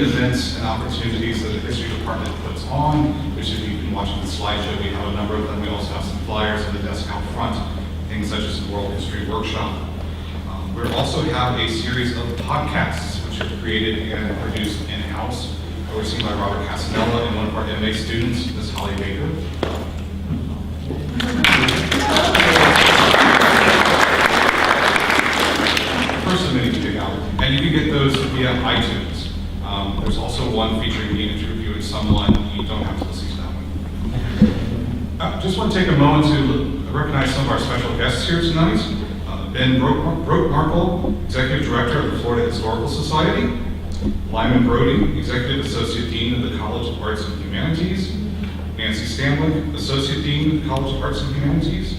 events and opportunities that the History Department puts on, which if you've been watching the slideshow, we have a number of them. We also have some flyers on the desk out front, things such as the World History Workshop. We also have a series of podcasts which are created and produced in-house, overseen by Robert Casanella and one of our MA students, Ms. Holly Baker. First of many to pick out, and you can get those via iTunes. There's also one featuring me interviewing someone. You don't have to listen to that one. I just want to take a moment to recognize some of our special guests here tonight. Ben Brokemarkle, Executive Director of the Florida Historical Society. Lyman Brody, Executive Associate Dean of the College of Arts and Humanities. Nancy Stanwick, Associate Dean of the College of Arts and Humanities.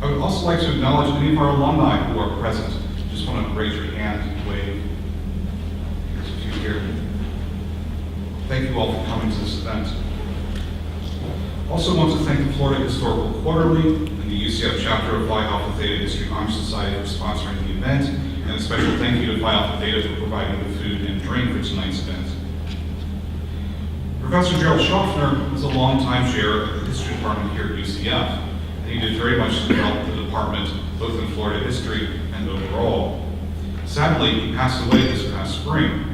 I would also like to acknowledge any of our alumni who are present. Just want to raise your hand and wave. There's a few here. Thank you all for coming to this event. Also want to thank the Florida Historical Quarterly and the UCF chapter of Phi Alpha Theta History Honor Society for sponsoring the event, and a special thank you to Phi Alpha Theta for providing the food and drink for tonight's event. Professor Jerrell Shofner was a longtime chair of the History Department here at UCF, and he did very much to develop the department, both in Florida history and overall. Sadly, he passed away this past spring.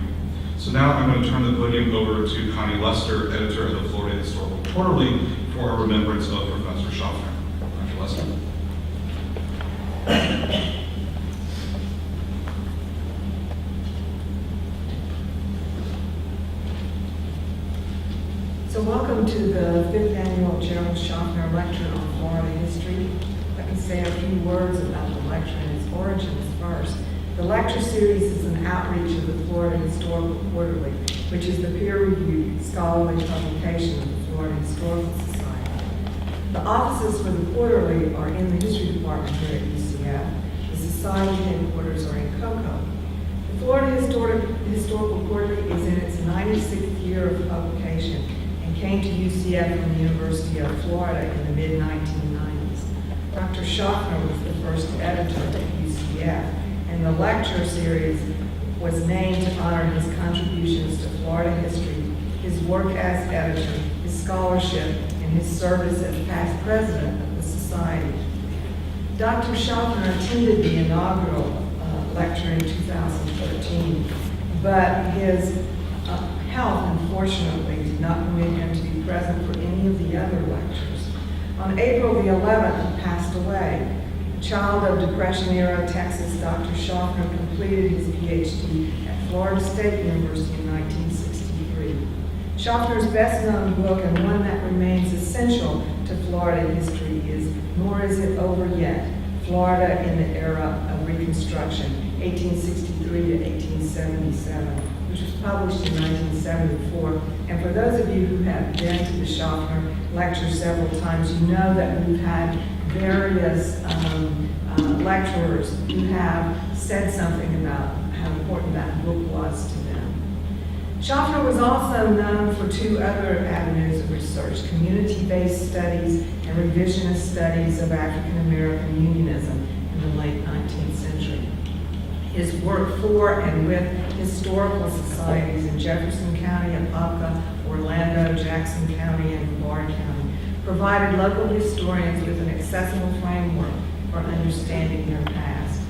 So now I'm going to turn the podium over to Connie Lester, editor of the Florida Historical Quarterly, for a remembrance of Professor Shofner. Dr. Lester. So welcome to the 5th Annual Jerrell Shofner Lecture on Florida History. Let me say a few words about the lecture and its origins first. The lecture series is an outreach of the Florida Historical Quarterly, which is the peer-reviewed scholarly publication of the Florida Historical Society. The offices for the Quarterly are in the History Department here at UCF. The Society headquarters are in Cocoa. The Florida Historical Quarterly is in its 96th year of publication and came to UCF from the University of Florida in the mid-1990s. Dr. Shofner was the first editor at UCF, and the lecture series was named to honor his contributions to Florida history, his work as editor, his scholarship, and his service as past president of the Society. Dr. Shofner attended the inaugural lecture in 2013, but his health, unfortunately, did not permit him to be present for any of the other lectures. On April the 11th, he passed away. A child of Depression-era Texas, Dr. Shofner completed his PhD at Florida State University in 1963. Shofner's best-known book, and one that remains essential to Florida history, is Nor Is It Over Yet? Florida in the Era of Reconstruction, 1863 to 1877, which was published in 1974. And for those of you who have been to the Shofner lecture several times, you know that we've had various lecturers who have said something about how important that book was to them. Shofner was also known for two other avenues of research: community-based studies and revisionist studies of African American unionism in the late 19th century. His work for and with historical societies in Jefferson County, Apopka, Orlando, Jackson County, and Brevard County provided local historians with an accessible framework for understanding their past.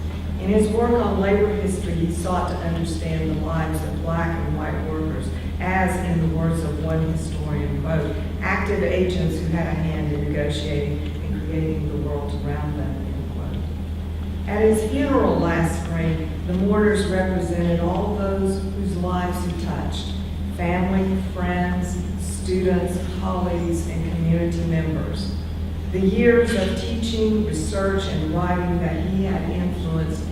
In his work on labor history, he sought to understand the lives of Black and white workers as, in the words of one historian, quote, active agents who had a hand in negotiating and creating the world around them, end quote. At his funeral last spring, the mourners represented all those whose lives he touched: family, friends, students, colleagues, and community members. The years of teaching, research, and writing that he had influenced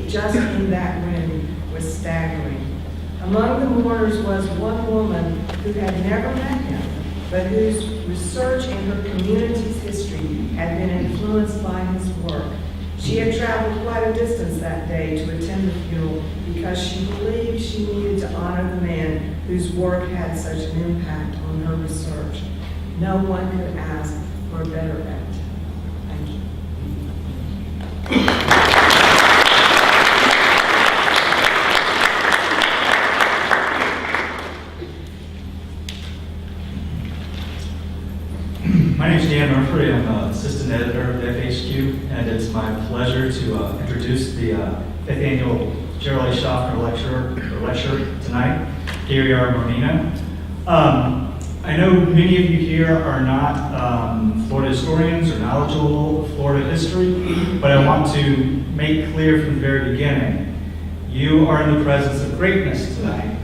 just in that room was staggering. Among the mourners was one woman who had never met him, but whose research in her community's history had been influenced by his work. She had traveled quite a distance that day to attend the funeral because she believed she needed to honor the man whose work had such an impact on her research. No one could ask for a better editor. Thank you. name is Dan Murphy. I'm assistant editor of FHQ, and it's my pleasure to introduce the 5th annual Jerrell Shofner lecture tonight, Gary R. Mormino. I know many of you here are not Florida historians or knowledgeable of Florida history, but I want to make clear from the very beginning, you are in the presence of greatness tonight.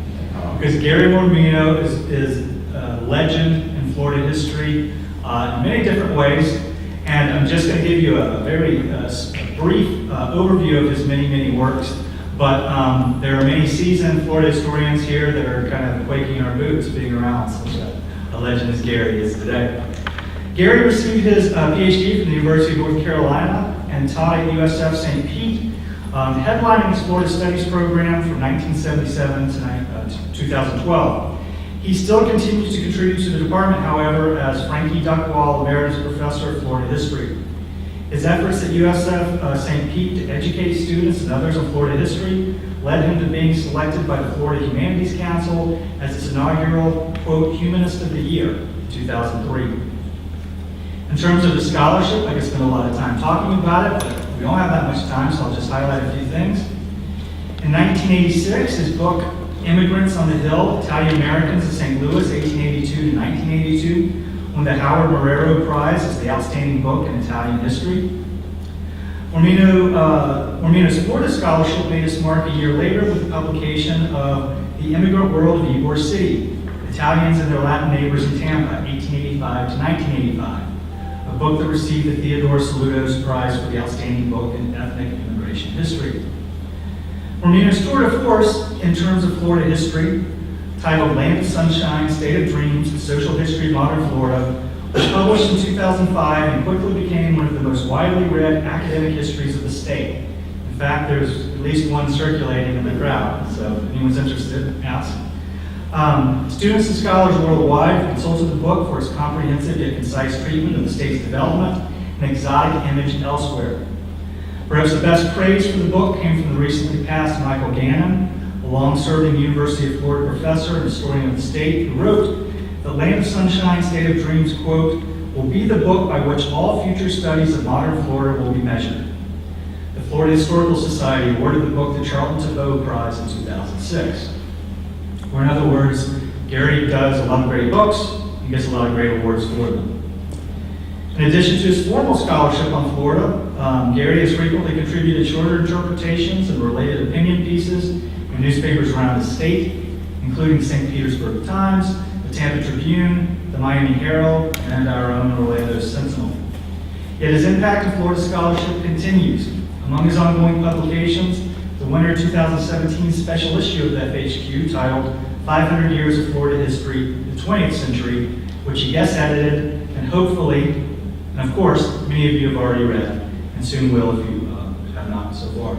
Because Gary Mormino is a legend in Florida history in many different ways, and I'm just going to give you a very brief overview of his many, many works. But there are many seasoned Florida historians here that are kind of quaking in our boots being around such a legend as Gary is today. Gary received his PhD from the University of North Carolina and taught at UCF-St. Pete, headlining his Florida Studies program from 1977 to 2012. He still continues to contribute to the department, however, as Frankie Duckwall Emeritus Professor of Florida History. His efforts at UCF-St. Pete to educate students and others on Florida history led him to being selected by the Florida Humanities Council as its inaugural, quote, Humanist of the Year in 2003. In terms of the scholarship, I could spend a lot of time talking about it, but we don't have that much time, so I'll just highlight a few things. In 1986, his book, Immigrants on the Hill, Italian Americans in St. Louis, 1882 to 1982, won the Howard Marrero Prize as the outstanding book in Italian history. Mormino's Florida scholarship made its mark a year later with the publication of The Immigrant World of Ybor City, Italians and Their Latin Neighbors in Tampa, 1885 to 1985, a book that received the Theodore Saluto's Prize for the outstanding book in ethnic immigration history. Mormino's tour de force in terms of Florida history, titled Land of Sunshine, State of Dreams, The Social History of Modern Florida, was published in 2005 and quickly became one of the most widely read academic histories of the state. In fact, there's at least one circulating in the crowd, so if anyone's interested, ask. Students and scholars worldwide consulted the book for its comprehensive yet concise treatment of the state's development and exotic image elsewhere. Perhaps the best praise for the book came from the recently passed Michael Gannon, a long-serving University of Florida professor and historian of the state, who wrote, "The Land of Sunshine, State of Dreams, quote, will be the book by which all future studies of modern Florida will be measured." The Florida Historical Society awarded the book the Charlton Tebow Prize in 2006. Or in other words, Gary does a lot of great books, he gets a lot of great awards for them. In addition to his formal scholarship on Florida, Gary has frequently contributed shorter interpretations and related opinion pieces in newspapers around the state, including the St. Petersburg Times, the Tampa Tribune, the Miami Herald, and our own Orlando Sentinel. Yet his impact on Florida scholarship continues. Among his ongoing publications, the winter 2017 special issue of FHQ titled 500 Years of Florida History, the 20th Century, which he guest edited and hopefully, and of course, many of you have already read, and soon will if you have not so far.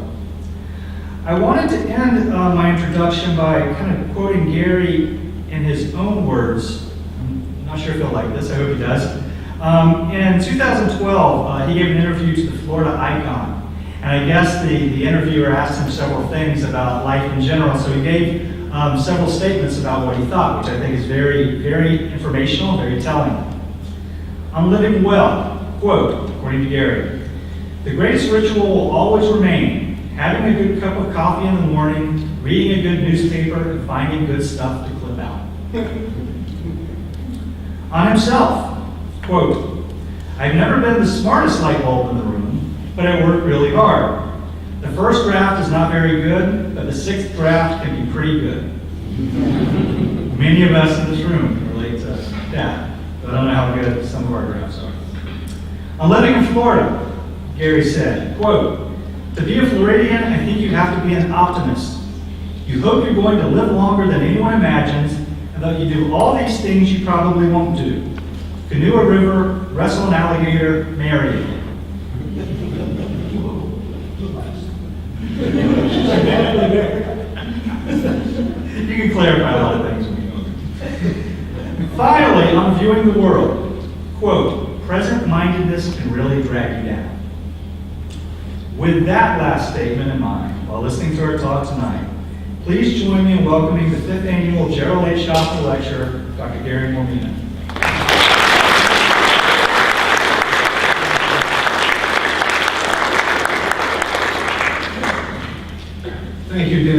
I wanted to end my introduction by kind of quoting Gary in his own words. I'm not sure if he'll like this, I hope he does. In 2012, he gave an interview to the Florida Icon. And I guess the interviewer asked him several things about life in general, so he gave several statements about what he thought, which I think is very, very informational, very telling. "I'm living well," quote, according to Gary. "The greatest ritual will always remain having a good cup of coffee in the morning, reading a good newspaper, and finding good stuff to clip out." On himself, quote, "I've never been the smartest light bulb in the room, but I work really hard. The first draft is not very good, but the sixth draft can be pretty good." Many of us in this room can relate to that, but I don't know how good some of our drafts are. "I'm living in Florida," Gary said, quote, "To be a Floridian, I think you have to be an optimist. You hope you're going to live longer than anyone imagines, and that you do all these things you probably won't do. Canoe a river, wrestle an alligator, marry again." You can clarify a lot of things when you go. "Finally, I'm viewing the world. Quote, present-mindedness can really drag you down." With that last statement in mind, while listening to our talk tonight, please join me in welcoming the 5th annual Jerrell Shofner Lecturer, Dr. Gary Mormino.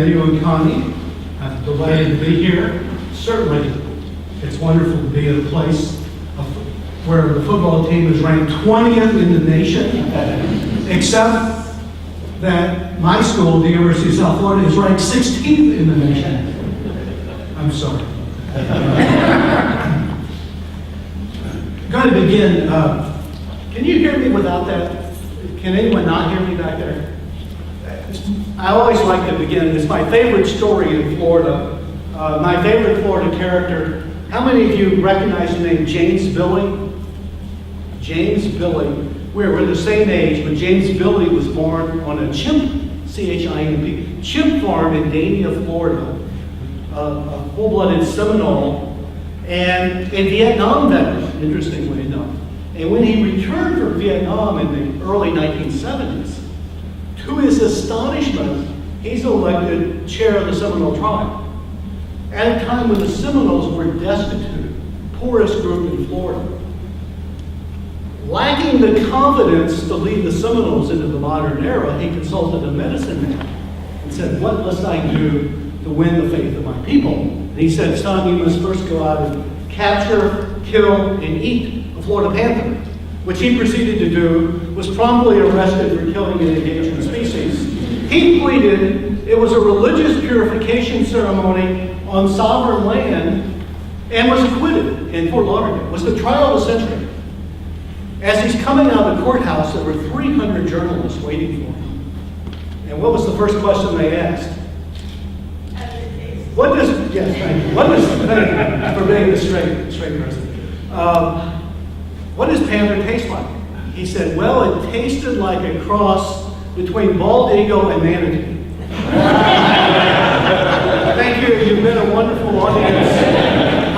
Emmanuel and Connie. I'm delighted to be here. Certainly, it's wonderful to be at a place where the football team is ranked 20th in the nation, except that my school, the University of South Florida, is ranked 16th in the nation. I'm sorry. I'm going to begin. Can you hear me without that? Can anyone not hear me back there? I always like to begin. It's my favorite story in Florida. My favorite Florida character. How many of you recognize the name James Billy? James Billy. We're the same age, but James Billy was born on a chimp, C-H-I-M-P, chimp farm in Dania, Florida. A full-blooded Seminole, and a Vietnam veteran, interestingly enough. And when he returned from Vietnam in the early 1970s, to his astonishment, he's elected chair of the Seminole tribe. At a time when the Seminoles were destitute, poorest group in Florida. Lacking the confidence to lead the Seminoles into the modern era, he consulted a medicine man and said, "What must I do to win the faith of my people?" And he said, "Son, you must first go out and capture, kill, and eat a Florida panther," which he proceeded to do, was promptly arrested for killing an endangered species. He pleaded it was a religious purification ceremony on sovereign land and was acquitted in Fort Lauderdale. It was the trial of the century. As he's coming out of the courthouse, there were 300 journalists waiting for him. And what was the first question they asked? What does, yes, thank you. What does, thank you for being the straight person. What does panther taste like? He said, well, it tasted like a cross between bald eagle and manatee. Thank you, you've been a wonderful audience.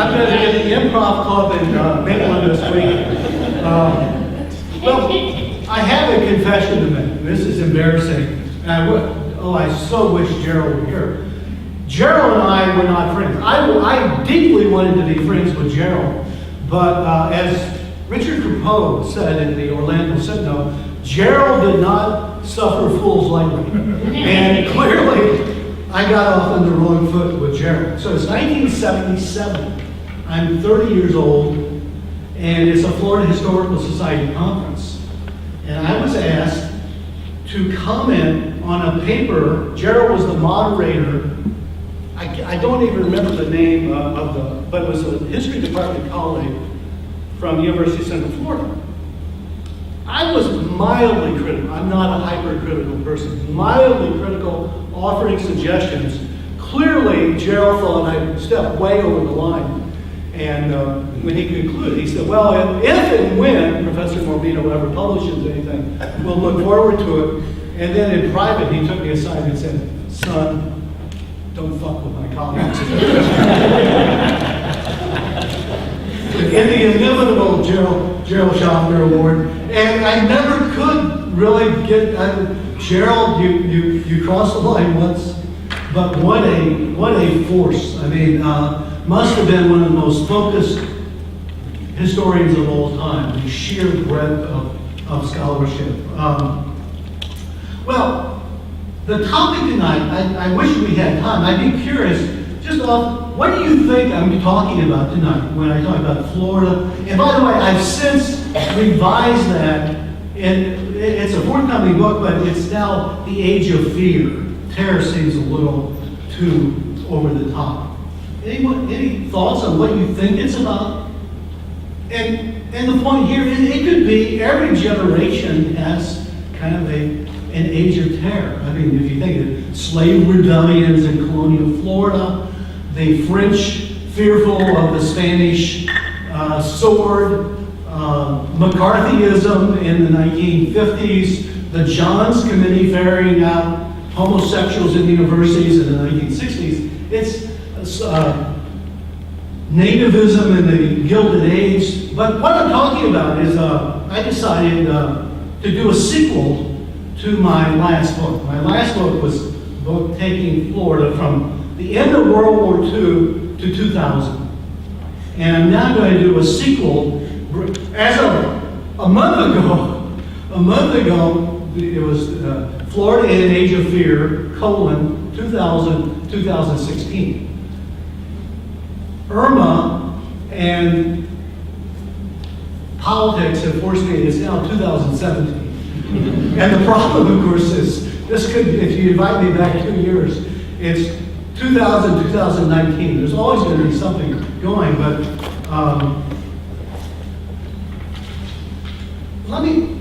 I'm going to get the improv club in Maitland this week. Well, I have a confession to make. This is embarrassing. And I so wish Jerrell were here. Jerrell and I were not friends. I deeply wanted to be friends with Jerrell. But as Richard Capoe said in the Orlando Sentinel, Jerrell did not suffer fools lightly. And clearly, I got off on the wrong foot with Jerrell. So it's 1977. I'm 30 years old, and it's a Florida Historical Society conference. And I was asked to comment on a paper. Jerrell was the moderator. I don't even remember the name but it was a history department colleague from the University of Central Florida. I was mildly critical. I'm not a hypercritical person. Mildly critical, offering suggestions. Clearly, Jerrell thought I stepped way over the line. And when he concluded, he said, well, if and when Professor Mormino ever publishes anything, we'll look forward to it. And then in private, he took me aside and said, son, don't fuck with my colleagues. In the inimitable Jerrell Shofner Award. And I never could really get, Jerrell, you crossed the line once, but what a force. I mean, must have been one of the most focused historians of all time, the sheer breadth of scholarship. Well, the topic tonight, I wish we had time. I'd be curious, just what do you think I'm talking about tonight when I talk about Florida? And by the way, I've since revised that, and it's a forthcoming book, but it's now The Age of Fear. Terror seems a little too over the top. Any thoughts on what you think it's about? And the point here, it could be every generation has kind of an age of terror. I mean, if you think of slave rebellions in colonial Florida, the French fearful of the Spanish sword, McCarthyism in the 1950s, the Johns Committee ferrying out homosexuals in universities in the 1960s. It's nativism in the Gilded Age. But what I'm talking about is I decided to do a sequel to my last book. My last book was a book taking Florida from the end of World War II to 2000. And I'm now going to do a sequel. As of a month ago, it was Florida in an Age of Fear, 2016. Irma and politics have forced me, it's now 2017. And the problem, of course, is this could, if you invite me back 2 years, it's 2019. There's always going to be something going, but let me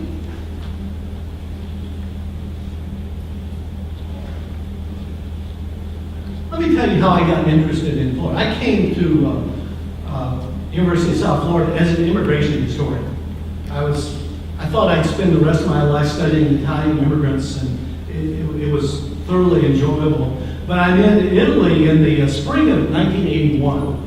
tell you how I got interested in Florida. I came to University of South Florida as an immigration historian. I thought I'd spend the rest of my life studying Italian immigrants, and it was thoroughly enjoyable. But I'm in Italy in the spring of 1981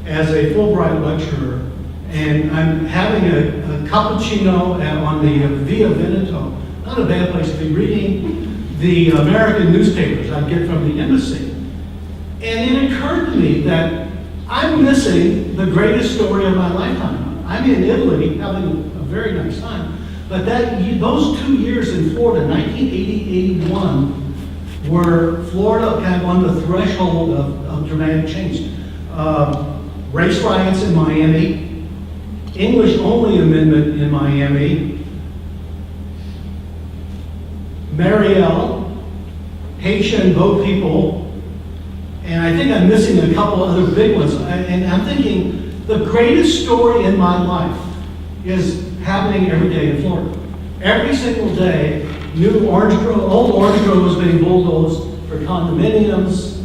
as a Fulbright lecturer, and I'm having a cappuccino on the Via Veneto. Not a bad place to be, reading the American newspapers I get from the embassy. And it occurred to me that I'm missing the greatest story of my lifetime. I'm in Italy having a very nice time, but those 2 years in Florida, 1980-81, were Florida kind of on the threshold of dramatic change. Race riots in Miami, English-only amendment in Miami, Mariel, Haitian boat people, and I think I'm missing a couple other big ones. And I'm thinking the greatest story in my life is happening every day in Florida. Every single day, old orange groves being bulldozed for condominiums.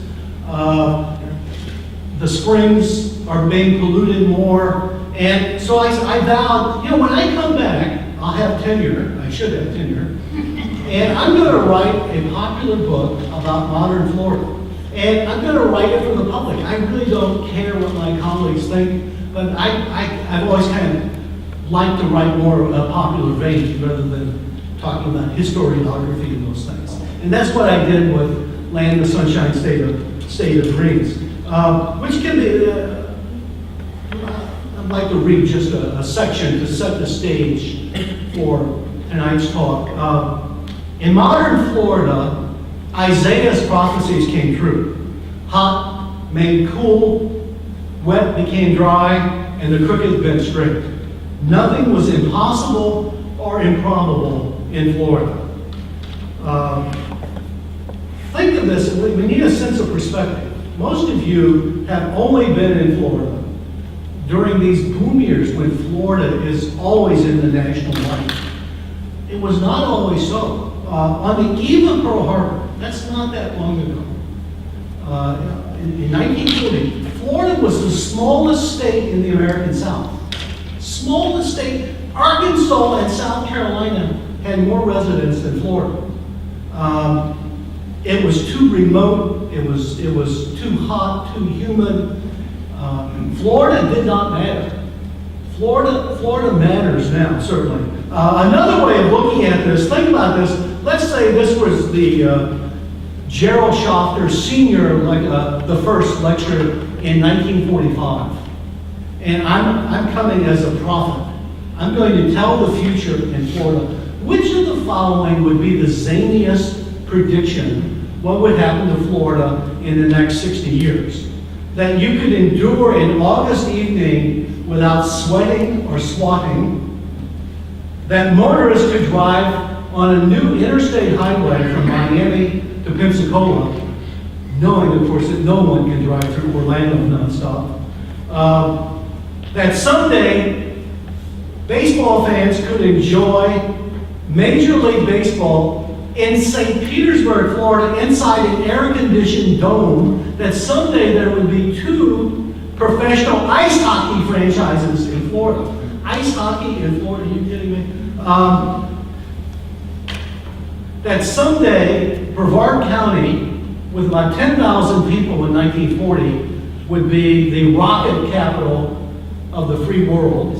The springs are being polluted more. And so I vowed, when I come back, I'll have tenure. I should have tenure. And I'm going to write a popular book about modern Florida. And I'm going to write it for the public. I really don't care what my colleagues think, but I've always kind of liked to write more popular vein rather than talking about historiography and those things. And that's what I did with Land of Sunshine, State of Dreams, which can be, I'd like to read just a section to set the stage for tonight's talk. In modern Florida, Isaiah's prophecies came true. Hot made cool, wet became dry, and the crooked bent straight. Nothing was impossible or improbable in Florida. Think of this, we need a sense of perspective. Most of you have only been in Florida during these boom years when Florida is always in the national light. It was not always so. On the eve of Pearl Harbor, that's not that long ago, in 1940, Florida was the smallest state in the American South. Smallest state. Arkansas and South Carolina had more residents than Florida. It was too remote. It was too hot, too humid. Florida did not matter. Florida matters now, certainly. Another way of looking at this, think about this. Let's say this was the Jerrell Shofner Sr., the first lecture in 1945. And I'm coming as a prophet. I'm going to tell the future in Florida. Which of the following would be the zaniest prediction what would happen to Florida in the next 60 years? That you could endure an August evening without sweating or swatting. That motorists could drive on a new interstate highway from Miami to Pensacola, knowing, of course, that no one can drive through Orlando nonstop. That someday baseball fans could enjoy Major League Baseball in St. Petersburg, Florida, inside an air-conditioned dome. That someday there would be 2 professional ice hockey franchises in Florida. Ice hockey in Florida, are you kidding me? That someday Brevard County, with about 10,000 people in 1940, would be the rocket capital of the free world.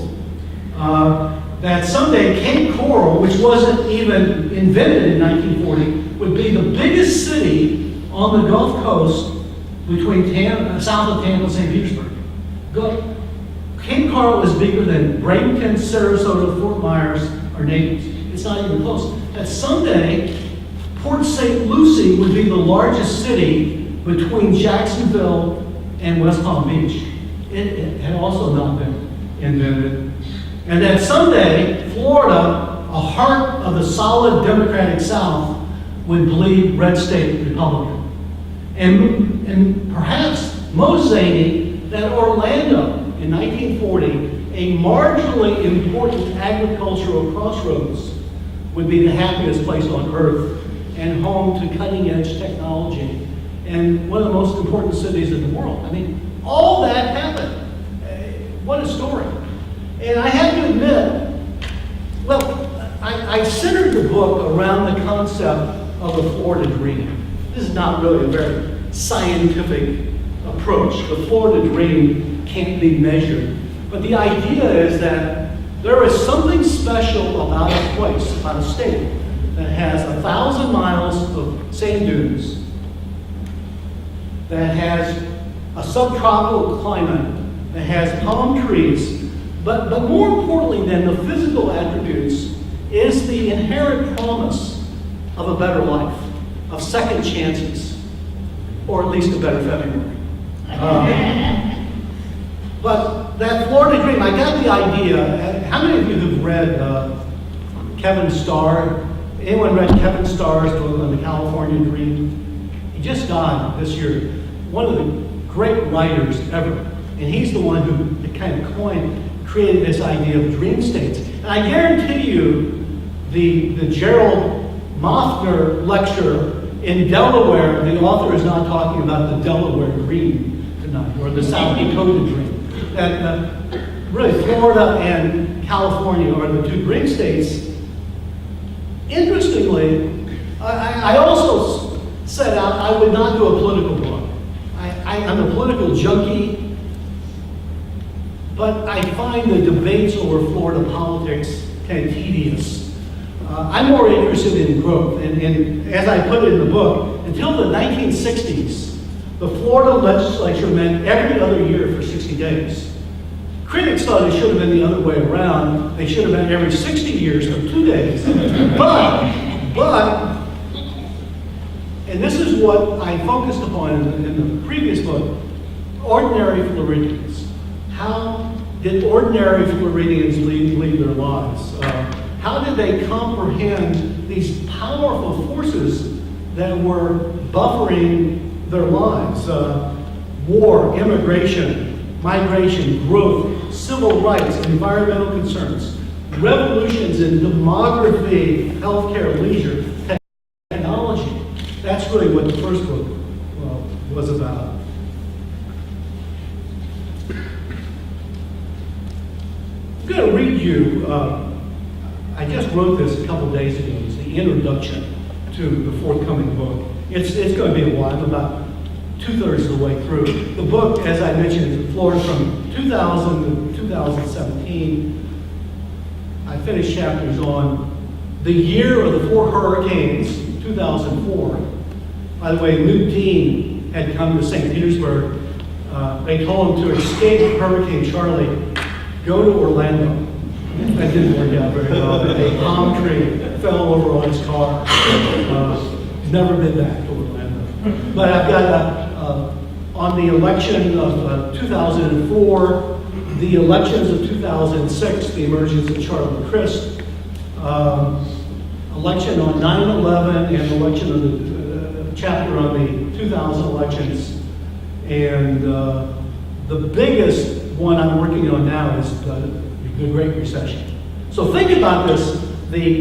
That someday Cape Coral, which wasn't even invented in 1940, would be the biggest city on the Gulf Coast between south of Tampa and St. Petersburg. Cape Coral is bigger than Bradenton, Sarasota, Fort Myers, or Naples. It's not even close. That someday Port St. Lucie would be the largest city between Jacksonville and West Palm Beach. It had also not been invented. And that someday, Florida, a heart of the solid Democratic South, would bleed red state Republican. And perhaps most zany, that Orlando in 1940, a marginally important agricultural crossroads, would be the happiest place on earth and home to cutting edge technology and one of the most important cities in the world. I mean, all that happened. What a story. And I have to admit, well, I centered the book around the concept of the Florida dream. This is not really a very scientific approach. The Florida dream can't be measured. But the idea is that there is something special about a place, about a state, that has 1,000 miles of sand dunes, that has a subtropical climate, that has palm trees, but more importantly than the physical attributes is the inherent promise of a better life, of second chances, or at least a better February. But that Florida dream, I got the idea. How many of you have read Kevin Starr? Anyone read Kevin Starr's book on the California Dream? He just died this year. One of the great writers ever. And he's the one who kind of created this idea of dream states. And I guarantee you, the Jerrell Shofner lecture in Delaware, the author is not talking about the Delaware Dream tonight, or the South Dakota Dream. That really Florida and California are the two dream states. Interestingly, I also set out I would not do a political book. I'm a political junkie, but I find the debates over Florida politics kind of tedious. I'm more interested in growth, and as I put it in the book, until the 1960s, the Florida legislature met every other year for 60 days. Critics thought it should have been the other way around. They should have met every 60 years for 2 days. But, and this is what I focused upon in the previous book, ordinary Floridians. How did ordinary Floridians lead their lives? How did they comprehend these powerful forces that were buffering their lives? War, immigration, migration, growth, civil rights, environmental concerns, revolutions in demography, healthcare, leisure, technology. That's really what the first book was about. I'm going to read you, I just wrote this a couple days ago. It's the introduction to the forthcoming book. It's going to be a while. I'm about 2/3 of the way through. The book, as I mentioned, is Florida from 2000 to 2017. I finished chapters on the year of the 4 hurricanes, 2004. By the way, New Dean had come to St. Petersburg. They told him to escape Hurricane Charlie, go to Orlando. That didn't work out very well. A palm tree fell over on his car. He's never been back to Orlando. But I've got on the election of 2004, the elections of 2006, the emergence of Charlie Crist, election on 9/11, and election of the chapter on the 2000 elections. And the biggest one I'm working on now is the Great Recession. So think about this, the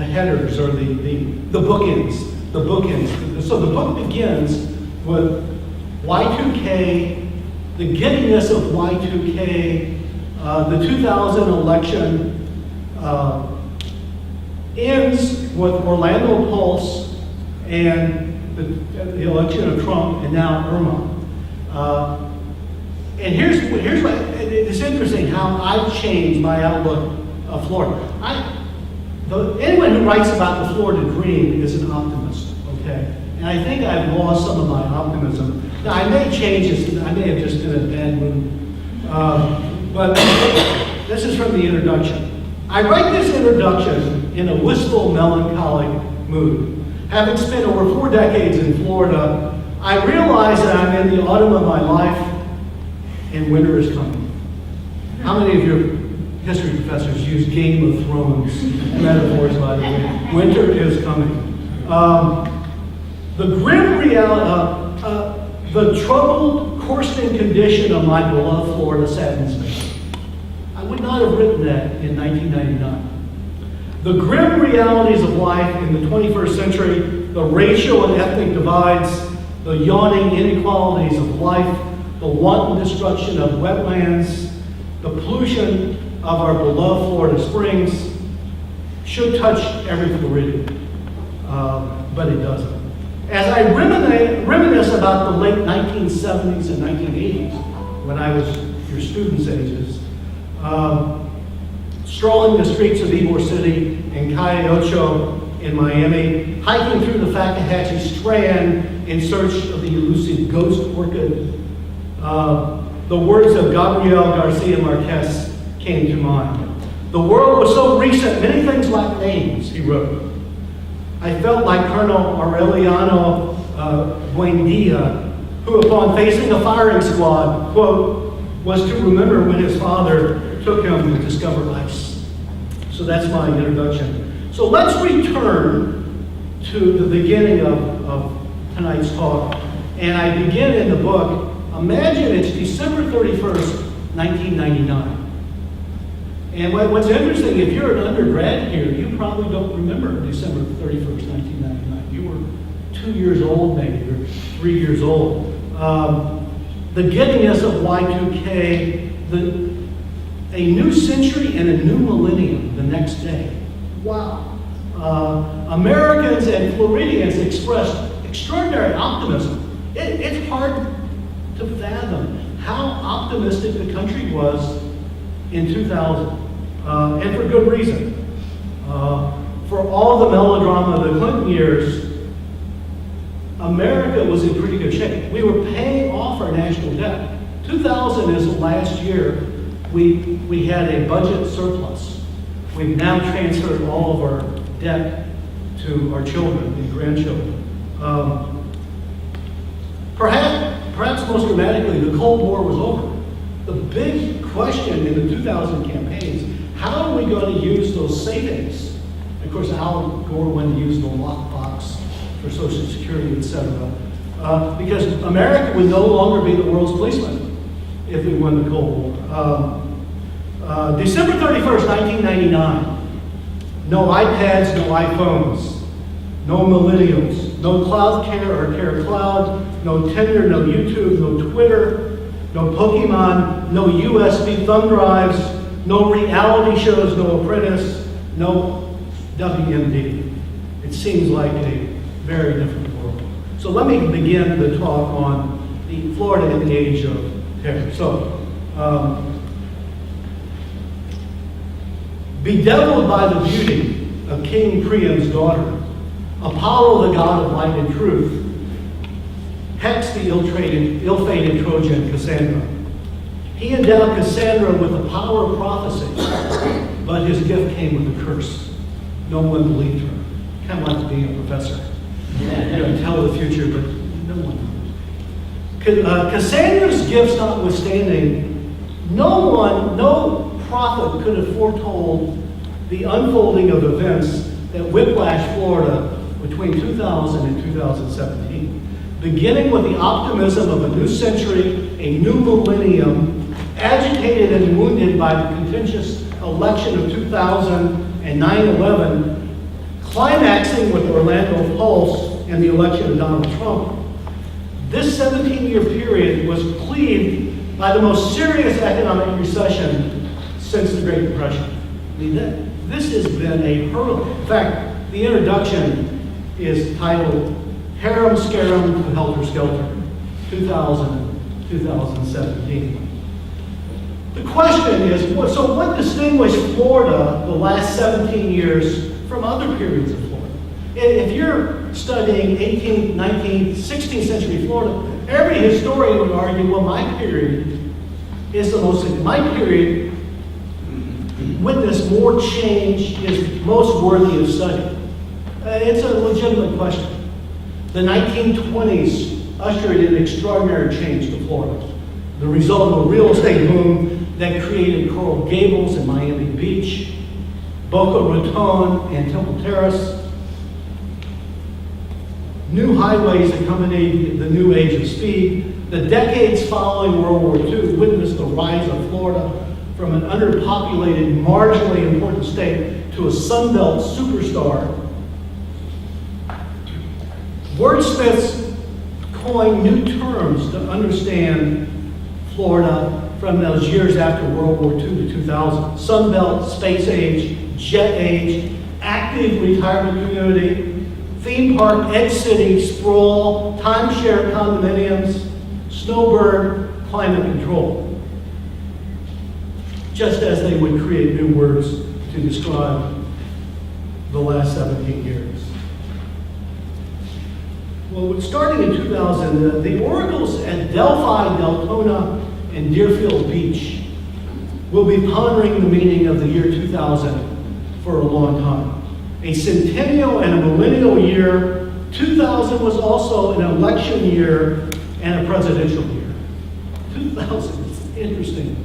headers or the bookends. The bookends. So the book begins with Y2K, the giddiness of Y2K, the 2000 election, ends with Orlando Pulse and the election of Trump, and now Irma. And here's what it's interesting how I've changed my outlook of Florida. Anyone who writes about the Florida dream is an optimist, okay? And I think I've lost some of my optimism. Now, I may change this, I may have just been in a bad mood. but this is from the introduction. I write this introduction in a wistful, melancholic mood. Having spent over 4 decades in Florida, I realize that I'm in the autumn of my life and winter is coming. How many of your history professors use Game of Thrones metaphors, by the way? Winter is coming. The grim reality, the troubled, coursing condition of my beloved Florida saddens me. I would not have written that in 1999. The grim realities of life in the 21st century, the racial and ethnic divides, the yawning inequalities of life, the wanton destruction of wetlands, the pollution of our beloved Florida springs, should touch every Floridian, but it doesn't. As I reminisce about the late 1970s and 1980s, when I was your students' ages, strolling the streets of Ybor City and Calle Ocho in Miami, hiking through the Fakahatchee Strand in search of the elusive ghost orchid, the words of Gabriel Garcia Marquez came to mind. The world was so recent, many things lack names, he wrote. I felt like Colonel Aureliano Buendia, who upon facing a firing squad, quote, was to remember when his father took him to discover ice. So that's my introduction. So let's return to the beginning of tonight's talk. And I begin in the book. Imagine it's December 31st, 1999. And what's interesting, if you're an undergrad here, you probably don't remember December 31st, 1999. You were 2 years old, maybe, or 3 years old. The giddiness of Y2K, a new century and a new millennium the next day. Wow. Americans and Floridians expressed extraordinary optimism. It's hard to fathom how optimistic the country was in 2000, and for good reason. For all the melodrama of the Clinton years, America was in pretty good shape. We were paying off our national debt. 2000 is the last year we had a budget surplus. We've now transferred all of our debt to our children and grandchildren. Perhaps most dramatically, the Cold War was over. The big question in the 2000 campaigns, how are we going to use those savings? Of course, Al Gore wanted to use the lockbox for Social Security, etc. Because America would no longer be the world's policeman if we won the Cold War. December 31st, 1999. No iPads, no iPhones, no millennials, no cloud care or care cloud, no Tinder, no YouTube, no Twitter, no Pokemon, no USB thumb drives, no reality shows, no Apprentice, no WMD. It seems like a very different world. So let me begin the talk on the Florida in the age of terror. So, bedeviled by the beauty of King Priam's daughter, Apollo, the god of light and truth, Hex, the ill-fated Trojan Cassandra. He endowed Cassandra with the power of prophecy, but his gift came with a curse. No one believed her. Kind of like being a professor. You know, tell the future, but no one knows. Cassandra's gifts notwithstanding, no prophet could have foretold the unfolding of events that whiplashed Florida between 2000 and 2017. Beginning with the optimism of a new century, a new millennium, agitated and wounded by the contentious election of 2000 and 9/11, climaxing with Orlando Pulse and the election of Donald Trump. This 17-year period was cleaved by the most serious economic recession since the Great Depression. I mean, this has been a hurl. In fact, the introduction is titled Harem Scarum to Helter Skelter, 2017. The question is, so what distinguished Florida the last 17 years from other periods of Florida? If you're studying 18th, 19th, 16th century Florida, every historian would argue, well, my period is the most, my period witnessed more change, is most worthy of study? It's a legitimate question. The 1920s ushered in extraordinary change to Florida. The result of a real estate boom that created Coral Gables and Miami Beach, Boca Raton and Temple Terrace, new highways accompanied the new age of speed. The decades following World War II witnessed the rise of Florida from an underpopulated, marginally important state to a Sunbelt superstar. Wordsmiths coined new terms to understand Florida from those years after World War II to 2000. Sunbelt, space age, jet age, active retirement community, theme park, edge city, sprawl, timeshare condominiums, snowbird, climate control. Just as they would create new words to describe the last 17 years. Well, starting in 2000, the oracles at Delphi, Deltona, and Deerfield Beach will be pondering the meaning of the year 2000 for a long time. A centennial and a millennial year, 2000 was also an election year and a presidential year. 2000 is interesting.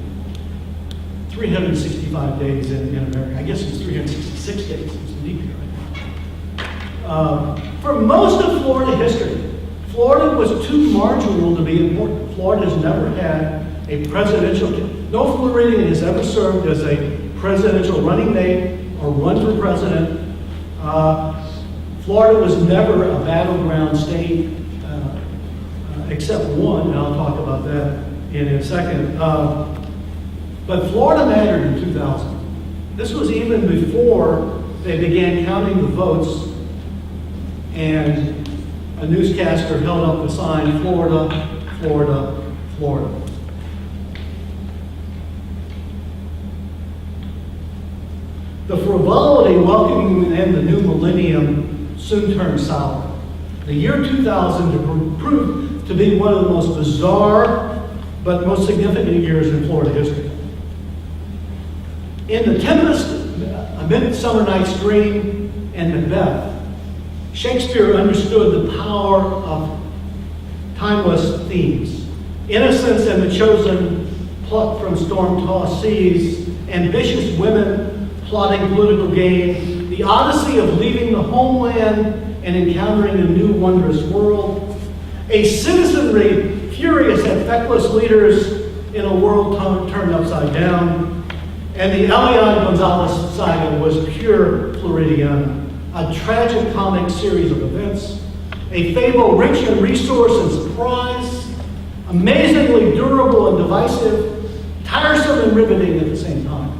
365 days in America. I guess it's 366 days. It's a leap year right now. For most of Florida history, Florida was too marginal to be important. Florida has never had a presidential, no Floridian has ever served as a presidential running mate or run for president. Florida was never a battleground state, except one, and I'll talk about that in a second. But Florida mattered in 2000. This was even before they began counting the votes, and a newscaster held up the sign, Florida, Florida, Florida. The frivolity welcoming in the new millennium soon turned sour. The year 2000 proved to be one of the most bizarre but most significant years in Florida history. In The Tempest, A Midsummer Night's Dream, and Macbeth, Shakespeare understood the power of timeless themes. Innocence and the chosen, plucked from storm-tossed seas, ambitious women plotting political gain, the odyssey of leaving the homeland and encountering a new wondrous world, a citizenry furious at feckless leaders in a world turned upside down, and the Elian Gonzalez saga was pure Floridiana, a tragic-comic series of events, a fable rich in resource and surprise, amazingly durable and divisive, tiresome and riveting at the same time.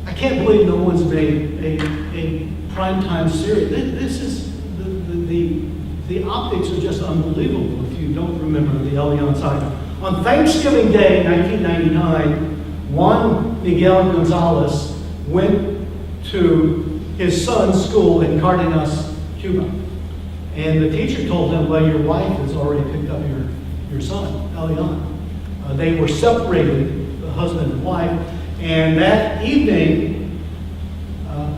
I can't believe no one's made a primetime series. This is, the optics are just unbelievable if you don't remember the Elian saga. On Thanksgiving Day, 1999, Juan Miguel Gonzalez went to his son's school in Cardenas, Cuba. And the teacher told him, well, your wife has already picked up your son, Elian. They were separated, the husband and wife, and that evening,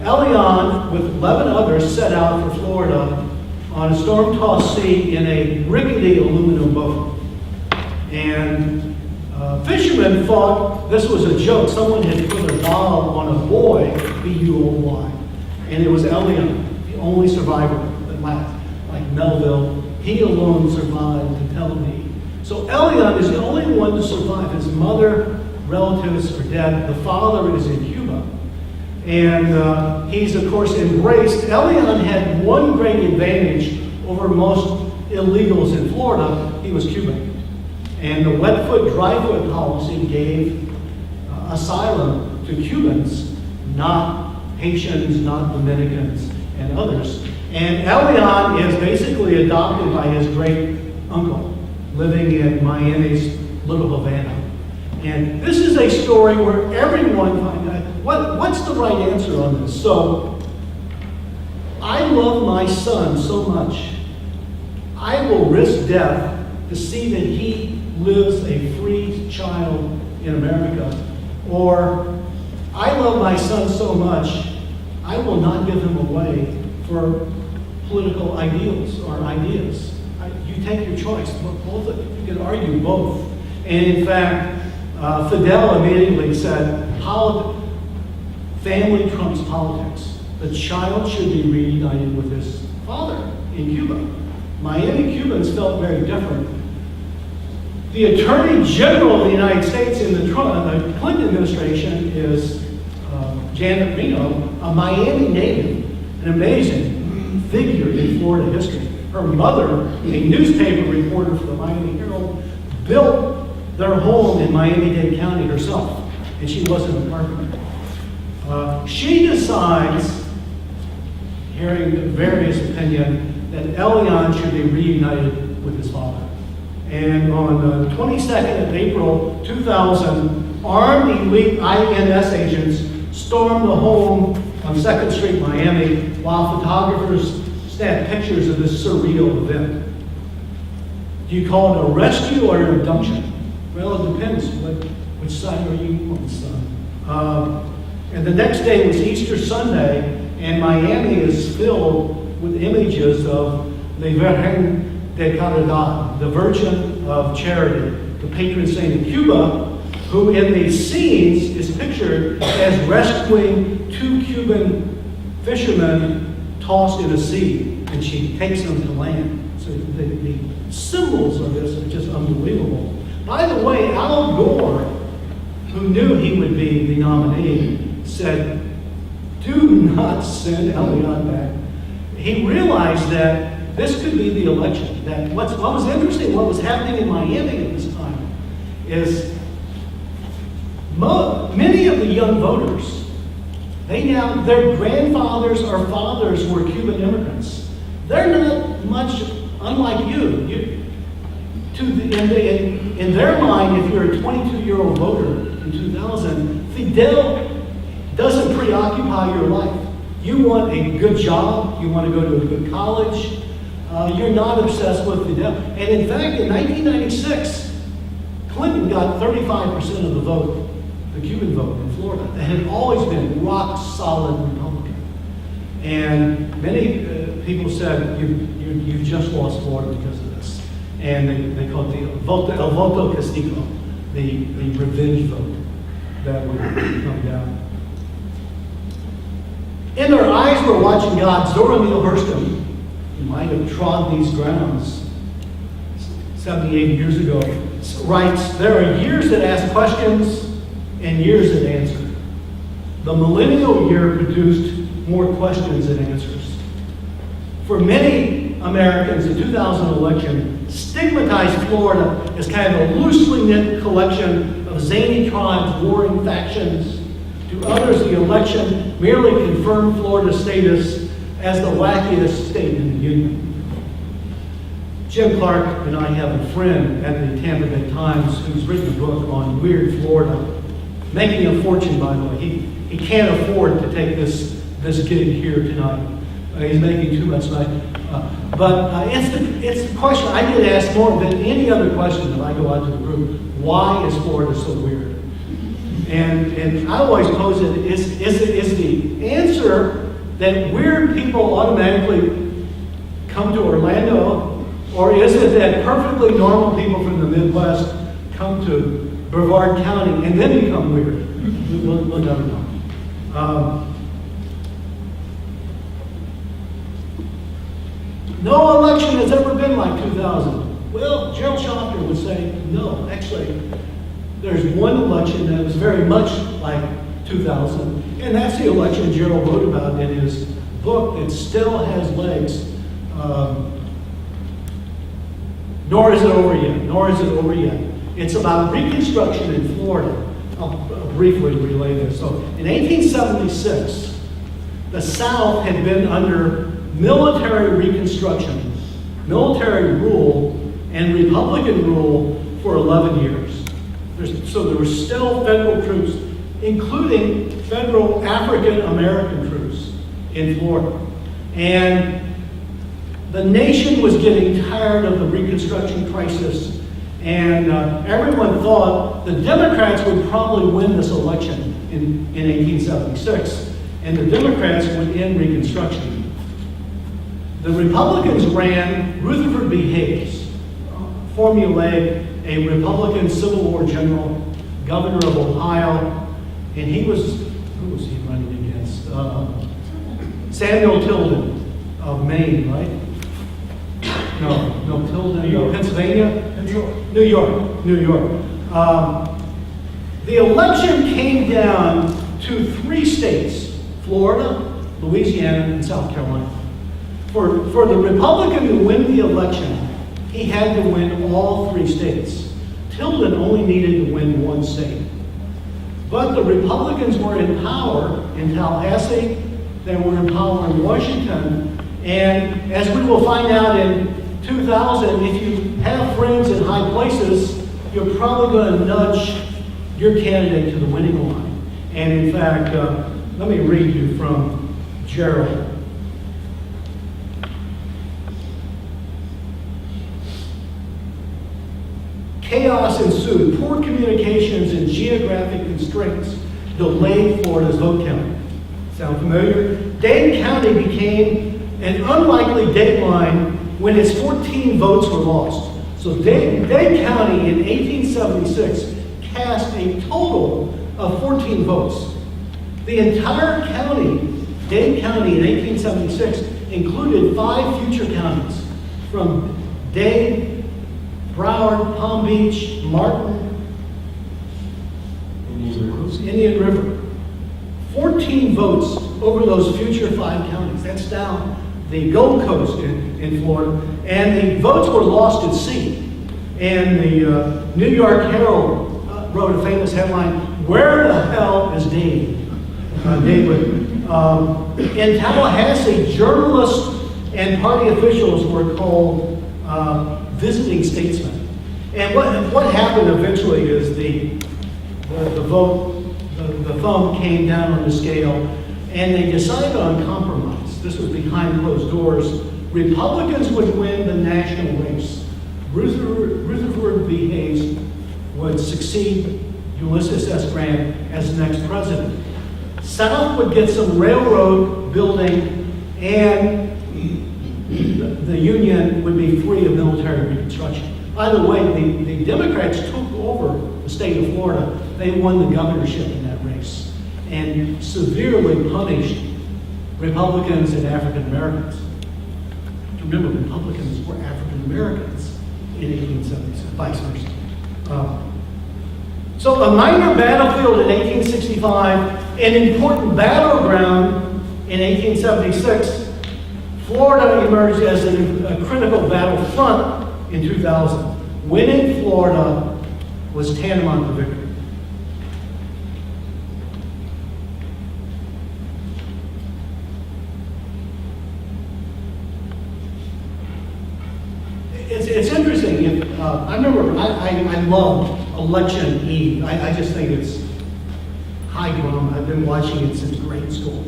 Elian, with 11 others, set out for Florida on a storm-tossed sea in a rickety aluminum boat. And fishermen thought this was a joke. Someone had put a doll on a boy, B-U-O-Y, and it was Elian, the only survivor that laughed. Like Melville, he alone survived to tell me. So Elian is the only one to survive. His mother, relatives are dead. The father is in Cuba. And he's, of course, embraced. Elian had one great advantage over most illegals in Florida. He was Cuban. And the wet foot, dry foot policy gave asylum to Cubans, not Haitians, not Dominicans, and others. And Elian is basically adopted by his great uncle, living in Miami's Little Havana. And this is a story where everyone finds out, what's the right answer on this? So, I love my son so much, I will risk death to see that he lives a free child in America, or I love my son so much, I will not give him away for political ideals or ideas. You take your choice. Both, you can argue both. And in fact, Fidel immediately said, how family trumps politics. The child should be reunited with his father in Cuba. Miami Cubans felt very different. The Attorney General of the United States in the Clinton administration is Janet Reno, a Miami native, an amazing figure in Florida history. Her mother, a newspaper reporter for the Miami Herald, built their home in Miami-Dade County herself, and she wasn't a carpenter. She decides, hearing various opinion, that Elian should be reunited with his father. And on the 22nd of April 2000, armed elite INS agents stormed the home on 2nd Street, Miami, while photographers snapped pictures of this surreal event. Do you call it a rescue or an abduction? Well, it depends which side are you on, son. And the next day was Easter Sunday, and Miami is filled with images of La Virgen de Caridad, the Virgin of Charity, the patron saint of Cuba, who in these scenes is pictured as rescuing 2 Cuban fishermen tossed in a sea, and she takes them to land. So the symbols of this are just unbelievable. By the way, Al Gore, who knew he would be the nominee, said, do not send Elian back. He realized that this could be the election. That what was interesting, what was happening in Miami at this time, is many of the young voters, their grandfathers or fathers were Cuban immigrants. They're not much unlike you. In their mind, if you're a 22-year-old voter in 2000, Fidel doesn't preoccupy your life. You want a good job, you want to go to a good college, you're not obsessed with Fidel. And in fact, in 1996, Clinton got 35% of the vote, the Cuban vote in Florida, that had always been rock solid Republican. And many people said, you've just lost Florida because of this. And they called it el voto castigo, the revenge vote that would come down. In their eyes were watching God. Zora Neale Hurston, who might have trod these grounds 70, 80 years ago, writes, there are years that ask questions and years that answer. The millennial year produced more questions than answers. For many Americans, the 2000 election stigmatized Florida as kind of a loosely knit collection of zany tribes, warring factions. To others, the election merely confirmed Florida's status as the wackiest state in the Union. Jim Clark and I have a friend at the Tampa Bay Times who's written a book on weird Florida, making a fortune, by the way. He can't afford to take this gig here tonight. He's making too much money. But it's the question I get asked more than any other question that I go out to the group. Why is Florida so weird? And I always pose it, is the answer that weird people automatically come to Orlando, or is it that perfectly normal people from the Midwest come to Brevard County and then become weird? We'll never know. No election has ever been like 2000. Well, Jerrell Shofner would say no. Actually, there's one election that was very much like 2000, and that's the election Jerrell wrote about in his book that still has legs. Nor is it over yet. Nor is it over yet. It's about Reconstruction in Florida. I'll briefly relay this. So, in 1876, the South had been under military Reconstruction, military rule, and Republican rule for 11 years. So there were still federal troops, including federal African American troops in Florida. And the nation was getting tired of the Reconstruction crisis And everyone thought the Democrats would probably win this election in 1876, and the Democrats would end Reconstruction. The Republicans ran Rutherford B. Hayes, formulated a Republican Civil War general, governor of Ohio, and who was he running against? Samuel Tilden of Maine, right? No, Tilden, New York. Pennsylvania? New York. The election came down to 3 states, Florida, Louisiana, and South Carolina. For the Republican to win the election, he had to win all 3 states. Tilden only needed to win 1 state. But the Republicans were in power in Tallahassee, they were in power in Washington, and as we will find out in 2000, if you have friends in high places, you're probably going to nudge your candidate to the winning line. And in fact, let me read you from Jerrell. Chaos ensued. Poor communications and geographic constraints delayed Florida's vote count. Sound familiar? Dane County became an unlikely dateline when its 14 votes were lost. So Dane County in 1876 cast a total of 14 votes. The entire county, Dane County in 1876, included 5 future counties from Dane, Broward, Palm Beach, Martin, Indian River. 14 votes over those future 5 counties. That's down the Gold Coast in Florida. And the votes were lost at sea. And the New York Herald wrote a famous headline, "Where the hell is Dave?" In Tallahassee, journalists and party officials were called visiting statesmen. And what happened eventually is the vote, the thumb came down on the scale, and they decided on compromise. This was behind closed doors. Republicans would win the national race. Rutherford B. Hayes would succeed Ulysses S. Grant as the next president. South would get some railroad building, and the Union would be free of military reconstruction. By the way, the Democrats took over the state of Florida. They won the governorship in that race and severely punished Republicans and African Americans. Remember, Republicans were African Americans in 1876, vice versa. So a minor battlefield in 1865, an important battleground in 1876, Florida emerged as a critical battle front in 2000. Winning Florida was tantamount to victory. It's interesting. I remember I loved Election Eve. I just think it's high drama. I've been watching it since grade school.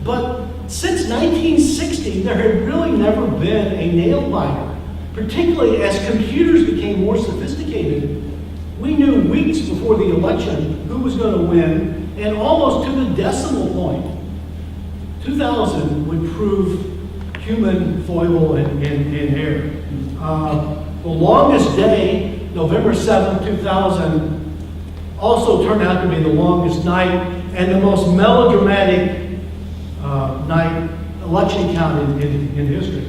But since 1960, there had really never been a nail-biter. Particularly as computers became more sophisticated, we knew weeks before the election who was going to win, and almost to the decimal point. 2000 would prove human foible and error. The longest day, November 7th, 2000, also turned out to be the longest night and the most melodramatic night election count in history.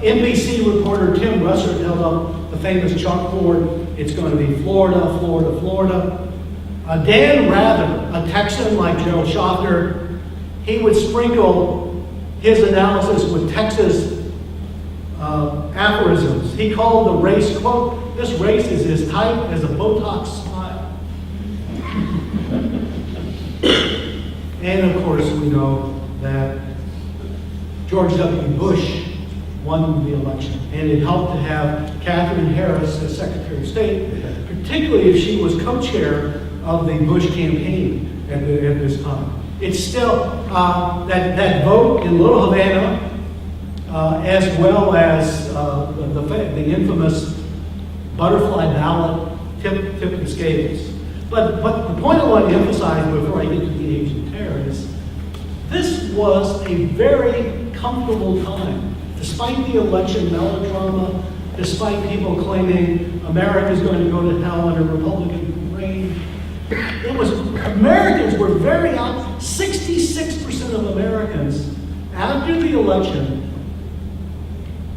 NBC reporter Tim Russert held up the famous chalkboard. It's going to be Florida, Florida, Florida. Dan Rather, a Texan like Jerrell Shofner, he would sprinkle his analysis with Texas aphorisms. He called the race, quote, "This race is as tight as a Botox smile." And of course, we know that George W. Bush won the election, and it helped to have Katherine Harris as Secretary of State, particularly if she was co-chair of the Bush campaign at this time. It's still that vote in Little Havana, as well as the infamous butterfly ballot, tip the scales. But the point I want to emphasize before I get to the age of terror is this was a very comfortable time. Despite the election melodrama, despite people claiming America is going to go to hell under Republican reign, Americans were very out. 66% of Americans, after the election,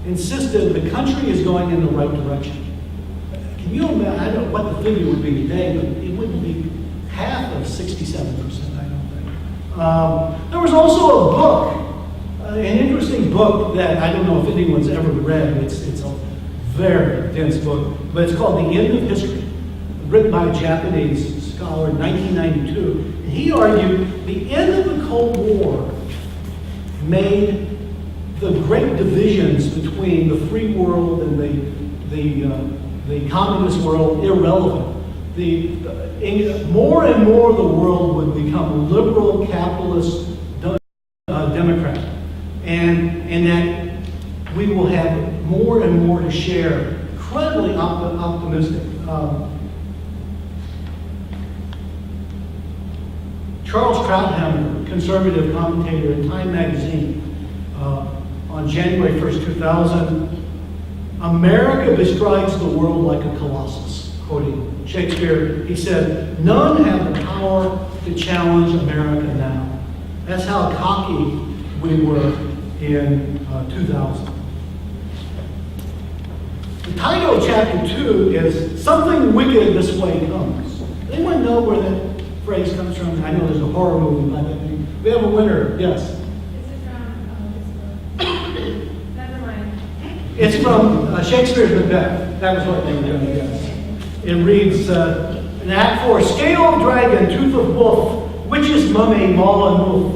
insisted the country is going in the right direction. Can you imagine? I don't know what the figure would be today, but it wouldn't be half of 67%, I don't think. There was also a book, an interesting book that I don't know if anyone's ever read. It's a very dense book, but it's called The End of History, written by a Japanese scholar in 1992. And he argued the end of the Cold War made the great divisions between the free world and the communist world irrelevant. More and more the world would become liberal, capitalist, democrat, and that we will have more and more to share. Incredibly optimistic. Charles Krauthammer, conservative commentator in Time magazine, on January 1st, 2000, America bestrides the world like a colossus. Quoting Shakespeare, he said, "None have the power to challenge America now." That's how cocky we were in 2000. The title of chapter 2 is "Something Wicked This Way Comes." Anyone know where that phrase comes from? I know there's a horror movie by that name. We have a winner, yes. Is it from this book? Never mind. It's from Shakespeare's Macbeth. That was what they were going to guess. It reads, in Act 4, "Scale of dragon, tooth of wolf, witch's mummy, maul and wolf.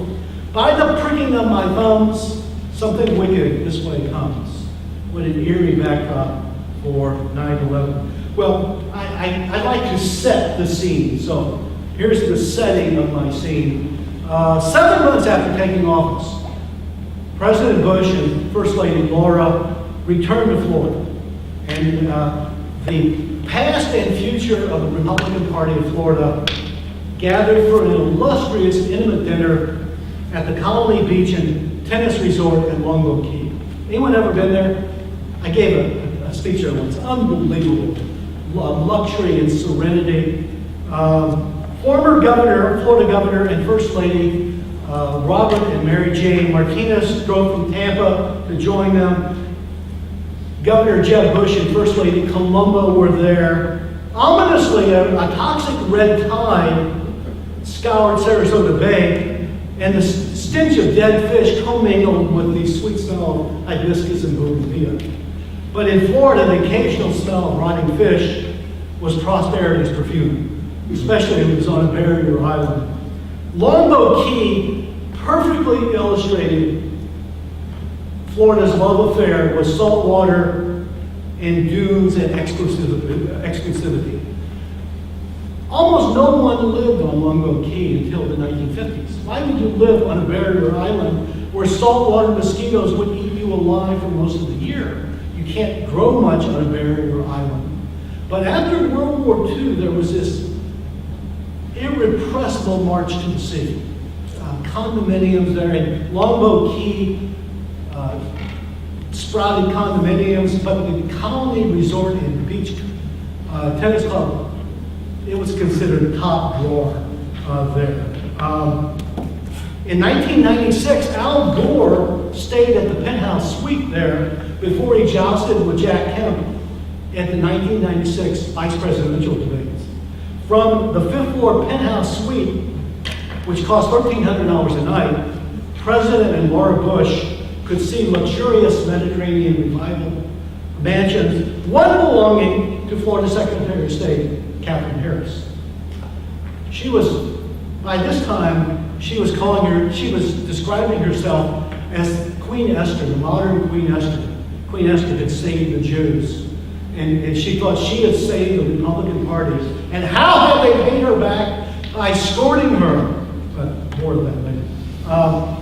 By the pricking of my thumbs, something wicked this way comes." What an eerie backdrop for 9/11. Well, I like to set the scene. So here's the setting of my scene. 7 months after taking office, President Bush and First Lady Laura returned to Florida. And the past and future of the Republican Party of Florida gathered for an illustrious, intimate dinner at the Colony Beach and Tennis Resort at Longboat Key. Anyone ever been there? I gave a speech there once. Unbelievable. Luxury and serenity. Former governor, Florida governor and First Lady Robert and Mary Jane Martinez drove from Tampa to join them. Governor Jeb Bush and First Lady Colombo were there. Ominously, a toxic red tide scoured Sarasota Bay, and the stench of dead fish commingled with the sweet smell of hibiscus and bougainvillea. But in Florida, the occasional smell of rotting fish was prosperity's perfume, especially if it was on a barrier island. Longboat Key perfectly illustrated Florida's love affair with salt water and dunes and exclusivity. Almost no one lived on Longboat Key until the 1950s. Why would you live on a barrier island where saltwater mosquitoes would eat you alive for most of the year? You can't grow much on a barrier island. But after World War II, there was this irrepressible march to the sea. Condominiums there in Longboat Key, sprouted condominiums, but the Colony Resort and Beach Tennis Club, it was considered top drawer there. In 1996, Al Gore stayed at the penthouse suite there before he jousted with Jack Kemp at the 1996 vice presidential debates. From the 5th floor penthouse suite, which cost $1,300 a night, President and Laura Bush could see luxurious Mediterranean revival mansions, one belonging to Florida Secretary of State, Katherine Harris. She was, by this time, she was describing herself as Queen Esther, the modern Queen Esther. Queen Esther had saved the Jews. And she thought she had saved the Republican Party. And how had they paid her back? By escorting her. But more of that later.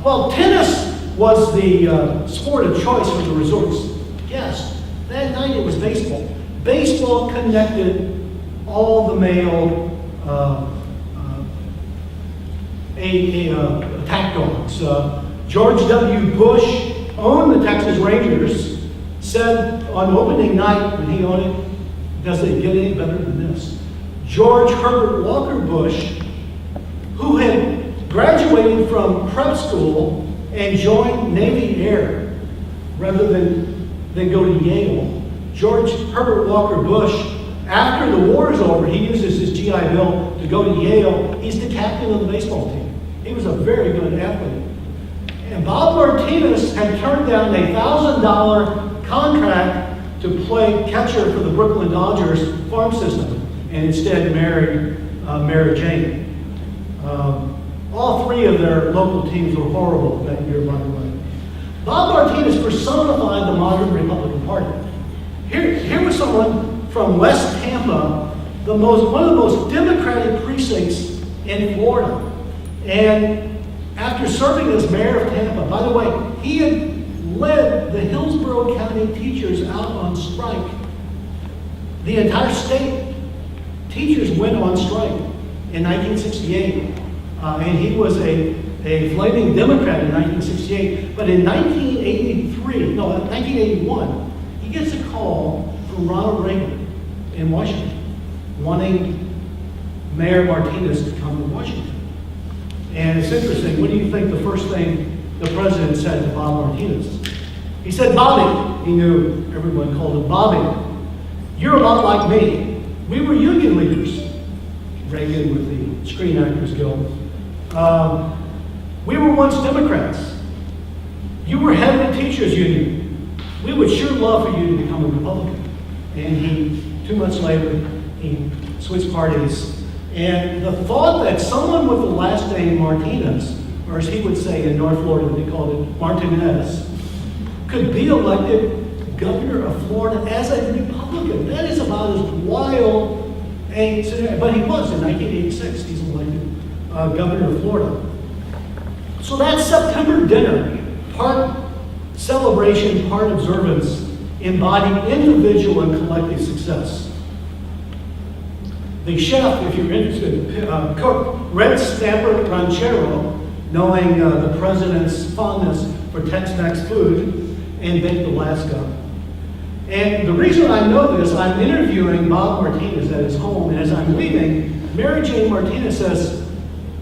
Well, tennis was the sport of choice for the resort's guests. That night it was baseball. Baseball connected all the male attack dogs. George W. Bush owned the Texas Rangers, said on opening night when he owned it, does it get any better than this? George Herbert Walker Bush, who had graduated from prep school and joined Navy Air rather than go to Yale. George Herbert Walker Bush, after the war is over, he uses his GI Bill to go to Yale. He's the captain of the baseball team. He was a very good athlete. And Bob Martinez had turned down a $1,000 contract to play catcher for the Brooklyn Dodgers farm system, and instead married Mary Jane. All three of their local teams were horrible that year, by the way. Bob Martinez personified the modern Republican Party. Here was someone from West Tampa, one of the most Democratic precincts in Florida. And after serving as mayor of Tampa, by the way, he had led the Hillsborough County teachers out on strike. The entire state teachers went on strike in 1968. And he was a flaming Democrat in 1968. But in 1981, he gets a call from Ronald Reagan in Washington, wanting Mayor Martinez to come to Washington. And it's interesting, what do you think the first thing the president said to Bob Martinez? He said, Bobby. He knew everyone called him Bobby. You're a lot like me. We were union leaders. Reagan with the Screen Actors Guild. We were once Democrats. You were head of the teachers union. We would sure love for you to become a Republican. And 2 months later, he switched parties. And the thought that someone with the last name Martinez, or as he would say in North Florida, they called it Martinez, could be elected governor of Florida as a Republican. That is about as wild a scenario. But he was in 1986. He's elected governor of Florida. So that September dinner, part celebration, part observance, embodied individual and collective success. The chef, if you're interested, cooked red snapper ranchero, knowing the president's fondness for Tex-Mex food, and baked Alaska. And the reason I know this, I'm interviewing Bob Martinez at his home, and as I'm leaving, Mary Jane Martinez says,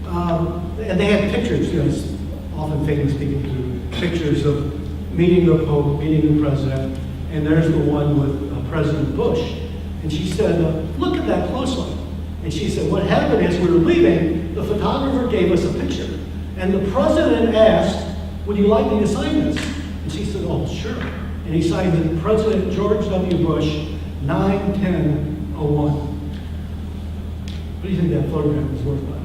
and they had pictures, it's often famous people do pictures of meeting the Pope, meeting the president, and there's the one with President Bush. And she said, look at that closely. And she said, what happened is we were leaving, the photographer gave us a picture, and the president asked, would you like me to sign this? And she said, oh, sure. And he signed it, President George W. Bush, 9/10/01. What do you think that photograph was worth, by the way?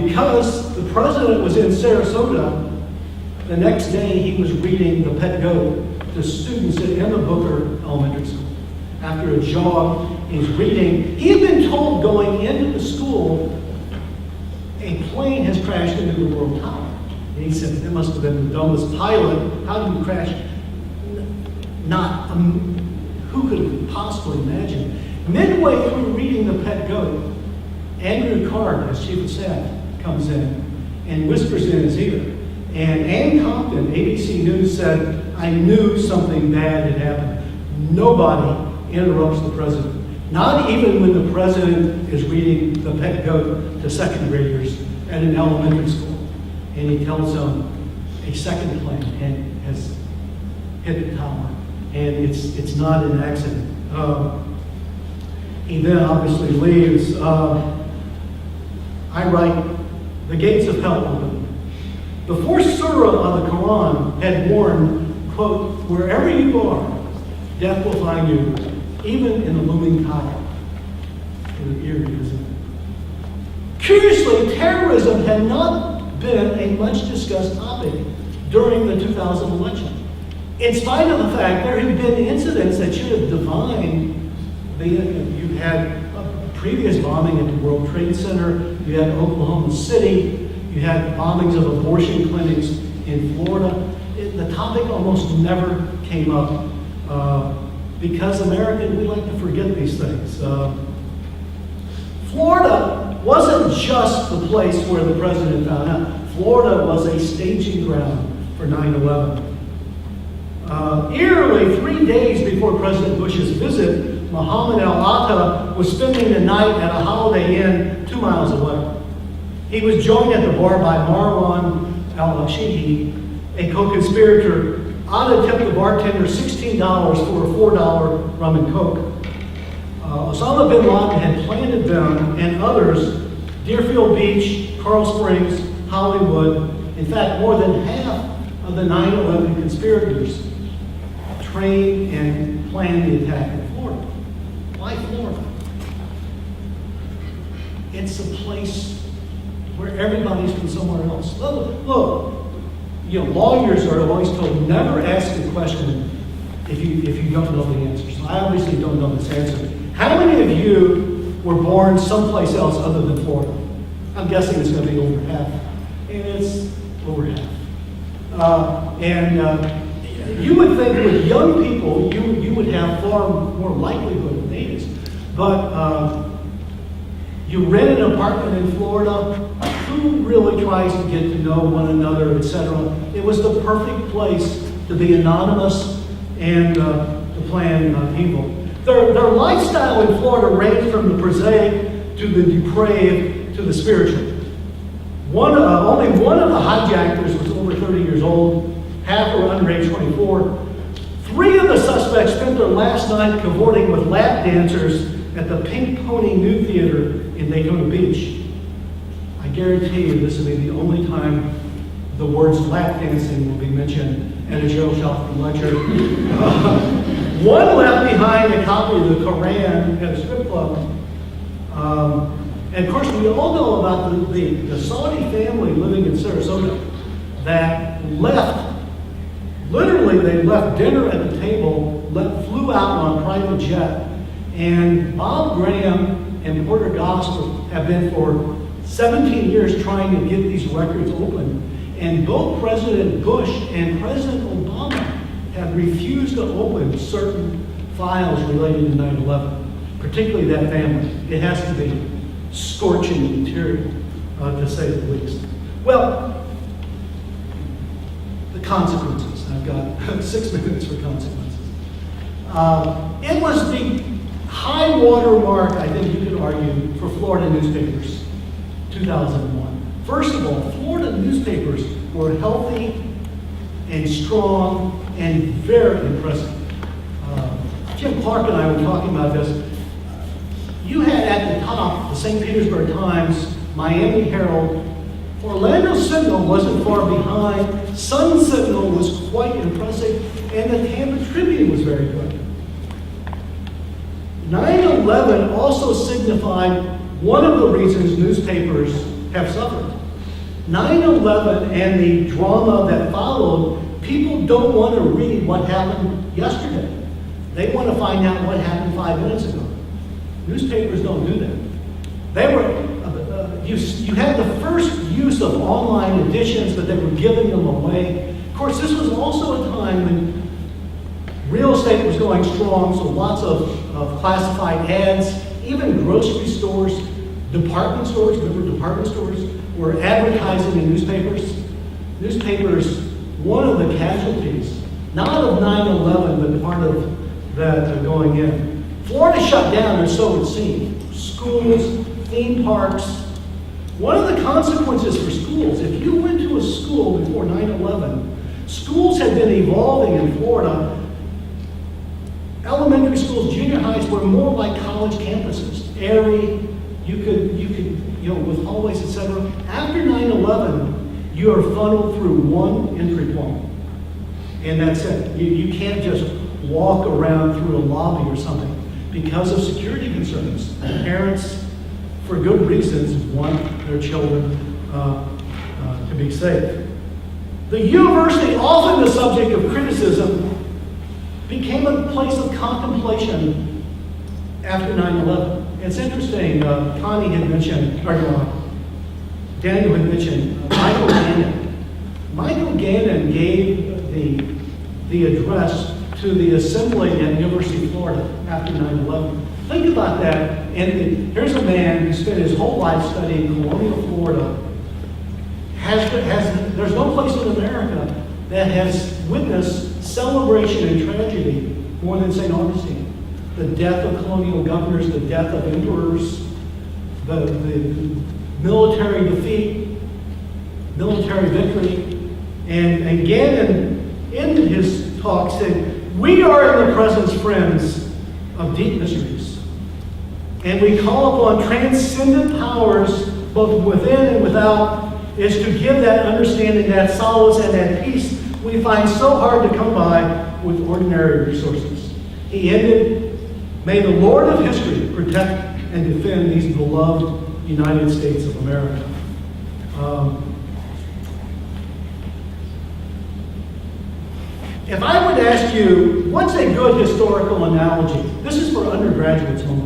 Because the president was in Sarasota, the next day he was reading The Pet Goat to students at Emma Booker Elementary School. After a jog, he's reading. He had been told going into the school, a plane has crashed into the World Tower. And he said, that must have been the dumbest pilot. How did you crash? Who could possibly imagine? Midway through reading The Pet Goat, Andrew Card, as chief of staff, comes in and whispers in his ear. And Ann Compton, ABC News, said, I knew something bad had happened. Nobody interrupts the president. Not even when the president is reading The Pet Goat to second graders at an elementary school. And he tells them a second plane has hit the tower. And it's not an accident. He then obviously leaves. I write, the gates of hell open. The fourth surah of the Quran had warned, quote, wherever you are, death will find you, even in the looming tower. Eerie, isn't it? Curiously, terrorism had not been a much discussed topic during the 2000 election. In spite of the fact there had been incidents that should have defined you had a previous bombing at the World Trade Center, you had Oklahoma City, you had bombings of abortion clinics in Florida. The topic almost never came up because Americans, we like to forget these things. Florida wasn't just the place where the president found out. Florida was a staging ground for 9/11. Eerily, 3 days before President Bush's visit, Mohammed al-Atta was spending the night at a Holiday Inn 2 miles away. He was joined at the bar by Marwan al-Shihi, a co-conspirator. Atta tipped the bartender $16 for a $4 rum and coke. Osama bin Laden had planted them and others, Deerfield Beach, Coral Springs, Hollywood. In fact, more than half of the 9/11 conspirators trained and planned the attack in Florida. Why Florida? It's a place where everybody's from somewhere else. Look, you know, lawyers are always told never ask a question if you don't know the answers. I obviously don't know this answer. How many of you were born someplace else other than Florida? I'm guessing it's going to be over half. And it's over half. You would think with young people, you would have far more likelihood of natives. But you rent an apartment in Florida, who really tries to get to know one another, etc. It was the perfect place to be anonymous and to plan evil. Their lifestyle in Florida ranged from the prosaic to the depraved to the spiritual. Only one of the hijackers was over 30 years old, half were under age 24. 3 of the suspects spent their last night cavorting with lap dancers at the Pink Pony Nude Theater in Daytona Beach. I guarantee you this will be the only time the words lap dancing will be mentioned at a Jerrell Shofner lecture. One left behind a copy of the Koran at a strip club. And of course, we all know about the Saudi family living in Sarasota that left, literally they left dinner at the table, flew out on a private jet, and Bob Graham and Porter Gospel have been for 17 years trying to get these records open. And both President Bush and President Obama have refused to open certain files related to 9/11, particularly that family. It has to be scorching material, to say the least. Well, the consequences. I've got 6 minutes for consequences. It was the high water mark, I think you could argue, for Florida newspapers, 2001. First of all, Florida newspapers were healthy and strong and very impressive. Jim Clark and I were talking about this. You had at the top the St. Petersburg Times, Miami Herald, Orlando Sentinel wasn't far behind, Sun Sentinel was quite impressive, and the Tampa Tribune was very good. 9/11 also signified one of the reasons newspapers have suffered. 9/11 and the drama that followed, people don't want to read what happened yesterday. They want to find out what happened 5 minutes ago. Newspapers don't do that. They were, you had the first use of online editions, but they were giving them away. Of course, this was also a time when real estate was going strong, so lots of classified ads, even grocery stores, department stores, remember department stores, were advertising in newspapers. Newspapers, one of the casualties, not of 9/11, but part of that going in. Florida shut down, or so it seemed. Schools, theme parks. One of the consequences for schools, if you went to a school before 9/11, schools had been evolving in Florida. Elementary schools, junior highs were more like college campuses. Airy, you could, with hallways, etc. After 9/11, you are funneled through one entry point. And that's it. You can't just walk around through a lobby or something because of security concerns. Parents, for good reasons, want their children to be safe. The university, often the subject of criticism, became a place of contemplation after 9/11. It's interesting, Connie had mentioned, or Daniel had mentioned Michael Gannon. Michael Gannon gave the address to the assembly at University of Florida after 9/11. Think about that. And here's a man who spent his whole life studying colonial Florida. There's no place in America that has witnessed celebration and tragedy more than St. Augustine. The death of colonial governors, the death of emperors, the military defeat, military victory. And Gannon ended his talk saying, "We are in the presence, friends, of deep mysteries. And we call upon transcendent powers, both within and without, is to give that understanding, that solace, and that peace we find so hard to come by with ordinary resources." He ended, "May the Lord of history protect and defend these beloved United States of America." If I would ask you, what's a good historical analogy? This is for undergraduates only.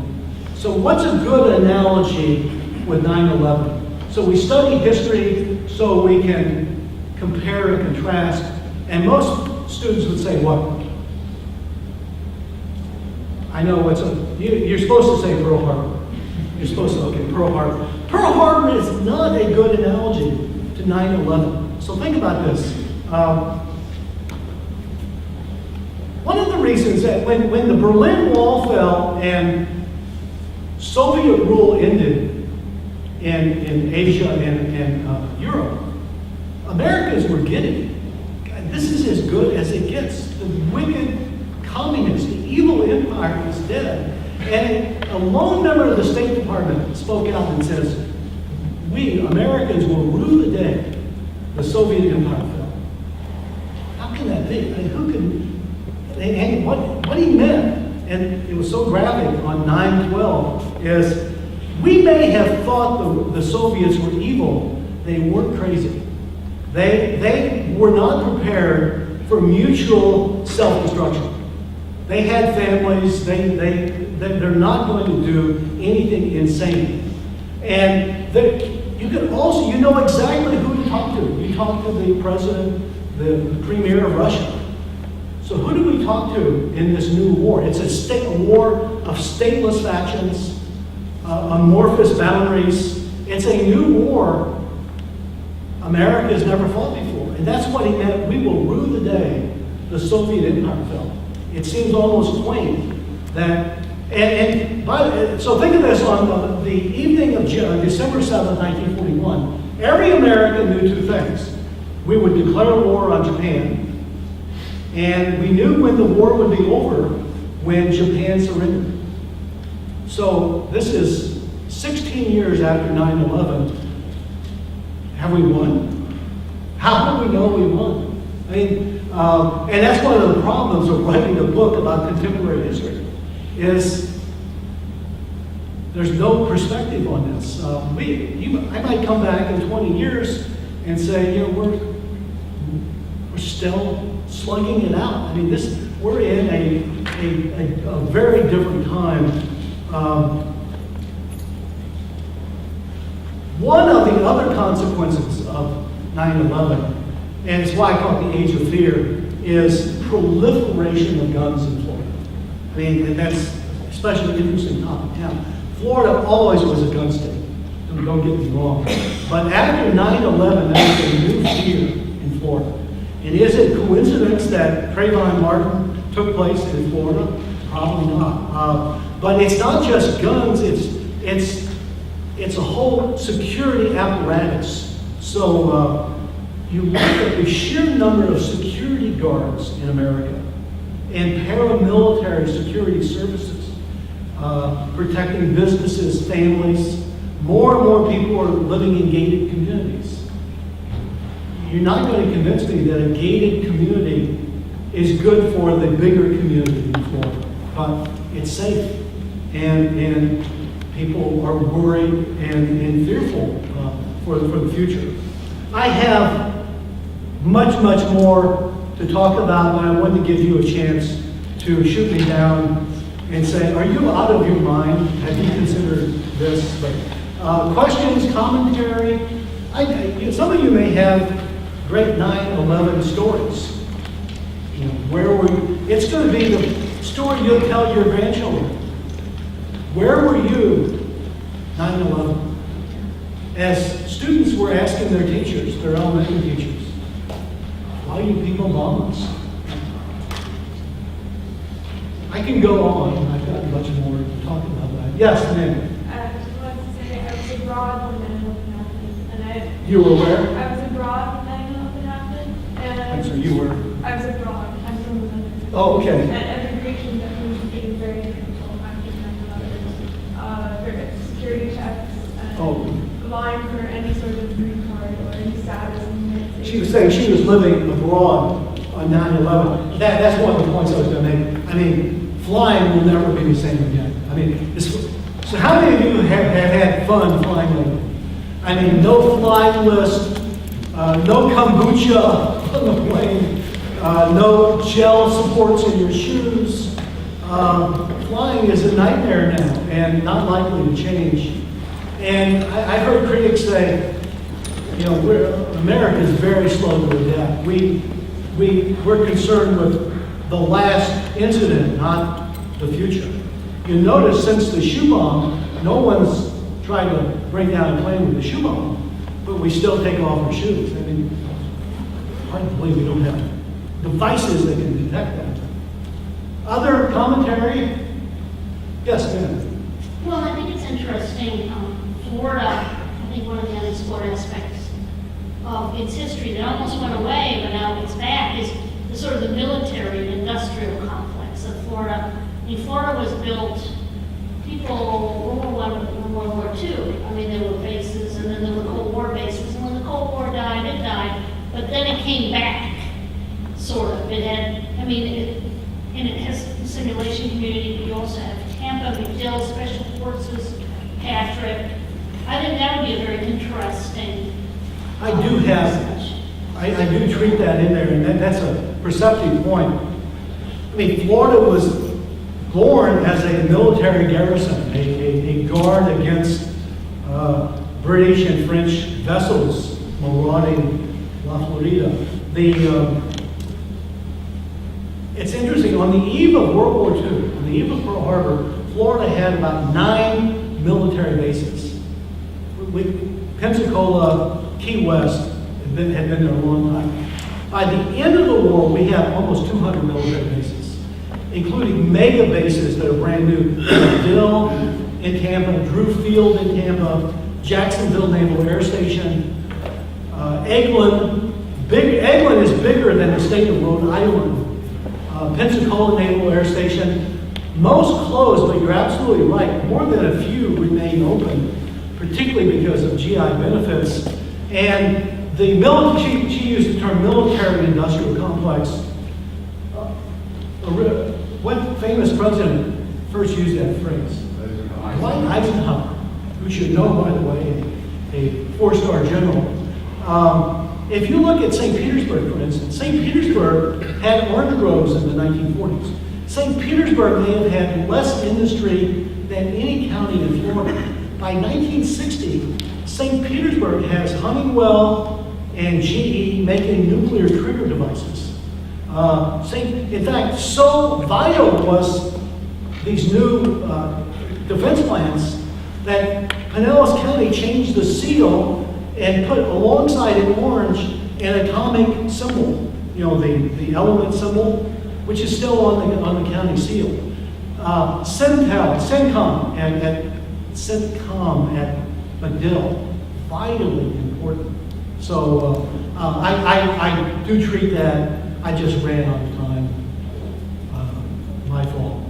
So what's a good analogy with 9/11? So we study history so we can compare and contrast. And most students would say what? I know you're supposed to say Pearl Harbor. You're supposed to, okay, Pearl Harbor. Pearl Harbor is not a good analogy to 9/11. So think about this. One of the reasons that when the Berlin Wall fell and Soviet rule ended in Asia and Europe, Americans were getting, this is as good as it gets. The wicked communist, the evil empire is dead. And a lone member of the State Department spoke out and says, "We, Americans, will rue the day the Soviet empire fell." How can that be? I mean, who can... And what he meant, and it was so graphic on 9/12, is we may have thought the Soviets were evil. They weren't crazy. They were not prepared for mutual self-destruction. They had families. They're not going to do anything insane. And you can also, you know exactly who to talk to. You talk to the president, the premier of Russia. So who do we talk to in this new war? It's a war of stateless factions, amorphous boundaries. It's a new war America has never fought before. And that's what he meant. We will rue the day the Soviet empire fell. It seems almost quaint that, so think of this, on the evening of December 7th, 1941, every American knew two things. We would declare war on Japan, and we knew when the war would be over when Japan surrendered. So this is 16 years after 9/11. Have we won? How do we know we won? I mean, and that's one of the problems of writing a book about contemporary history, is there's no perspective on this. I might come back in 20 years and say, we're still slugging it out. I mean, we're in a very different time. One of the other consequences of 9/11, and it's why I call it the age of fear, is proliferation of guns in Florida. I mean, and that's especially interesting topic now. Florida always was a gun state. Don't get me wrong. But after 9/11, there was a new fear in Florida. And is it coincidence that Trayvon Martin took place in Florida? Probably not. But it's not just guns. It's a whole security apparatus. So you look at the sheer number of security guards in America and paramilitary security services protecting businesses, families. More and more people are living in gated communities. You're not going to convince me that a gated community is good for the bigger community in Florida, but it's safe, and people are worried and fearful for the future. I have much more to talk about, but I wanted to give you a chance to shoot me down and say, are you out of your mind? Have you considered this? But, questions, commentary? Some of you may have great 9/11 stories. You know, where were you? It's going to be the story you'll tell your grandchildren. Where were you 9/11? As students were asking their teachers, their elementary teachers, why do you people bomb us? I can go on. I've got much more to talk about that. Yes, ma'am. I just wanted to say I was abroad when 9/11 happened, and You were where? I was abroad when 9/11 happened, and I'm sorry, you were. I was abroad. I'm from the Netherlands. Oh, okay. And immigration definitely became very difficult after 9/11. For security checks and Oh. applying for any sort of green card or any status in the United States. She was saying she was living abroad on 9/11. That's one of the points I was going to make. I mean, flying will never be the same again. I mean, so how many of you have had fun flying lately? I mean, no flying list, no kombucha on the plane, no gel supports in your shoes. Flying is a nightmare now and not likely to change. And I heard critics say, you know, America is very slow to adapt. We're concerned with the last incident, not the future. You notice since the shoe bomb, no one's tried to bring down a plane with a shoe bomb, but we still take off our shoes. I mean, hard to believe we don't have devices that can detect that. Other commentary? Yes, ma'am. Well, I think it's interesting. Florida, I think one of the unexplored aspects of its history that almost went away, but now it's back, is the sort of the military industrial complex of Florida. I mean, Florida was built, World War I and World War II. I mean, there were bases, and then there were Cold War bases, and when the Cold War died, it died, but then it came back, sort of. It had, I mean, and it has the simulation community, but you also have Tampa, McDill, Special Forces, Patrick. I think that would be a very interesting. I do treat that in there, and that's a perceptive point. I mean, Florida was born as a military garrison, a guard against British and French vessels marauding La Florida. It's interesting, on the eve of World War II, on the eve of Pearl Harbor, Florida had about 9 military bases. Pensacola, Key West had been there a long time. By the end of the war, we have almost 200 military bases, including mega bases that are brand new. Dill in Tampa, Drew Field in Tampa, Jacksonville Naval Air Station, Eglin. Eglin is bigger than the state of Rhode Island. Pensacola Naval Air Station, most closed, but you're absolutely right. More than a few remain open, particularly because of GI benefits. And the military, she used the term military industrial complex. What famous president first used that phrase? Dwight Eisenhower, who should know, by the way, a 4-star general. If you look at St. Petersburg, for instance, St. Petersburg had orange groves in the 1940s. St. Petersburg may have had less industry than any county in Florida. By 1960, St. Petersburg has Honeywell and GE making nuclear trigger devices. In fact, so vital was these new defense plants that Pinellas County changed the seal and put alongside in orange an atomic symbol, you know, the element symbol, which is still on the county seal. CENTCOM at McDill, vitally important. So I do treat that. I just ran out of time. My fault.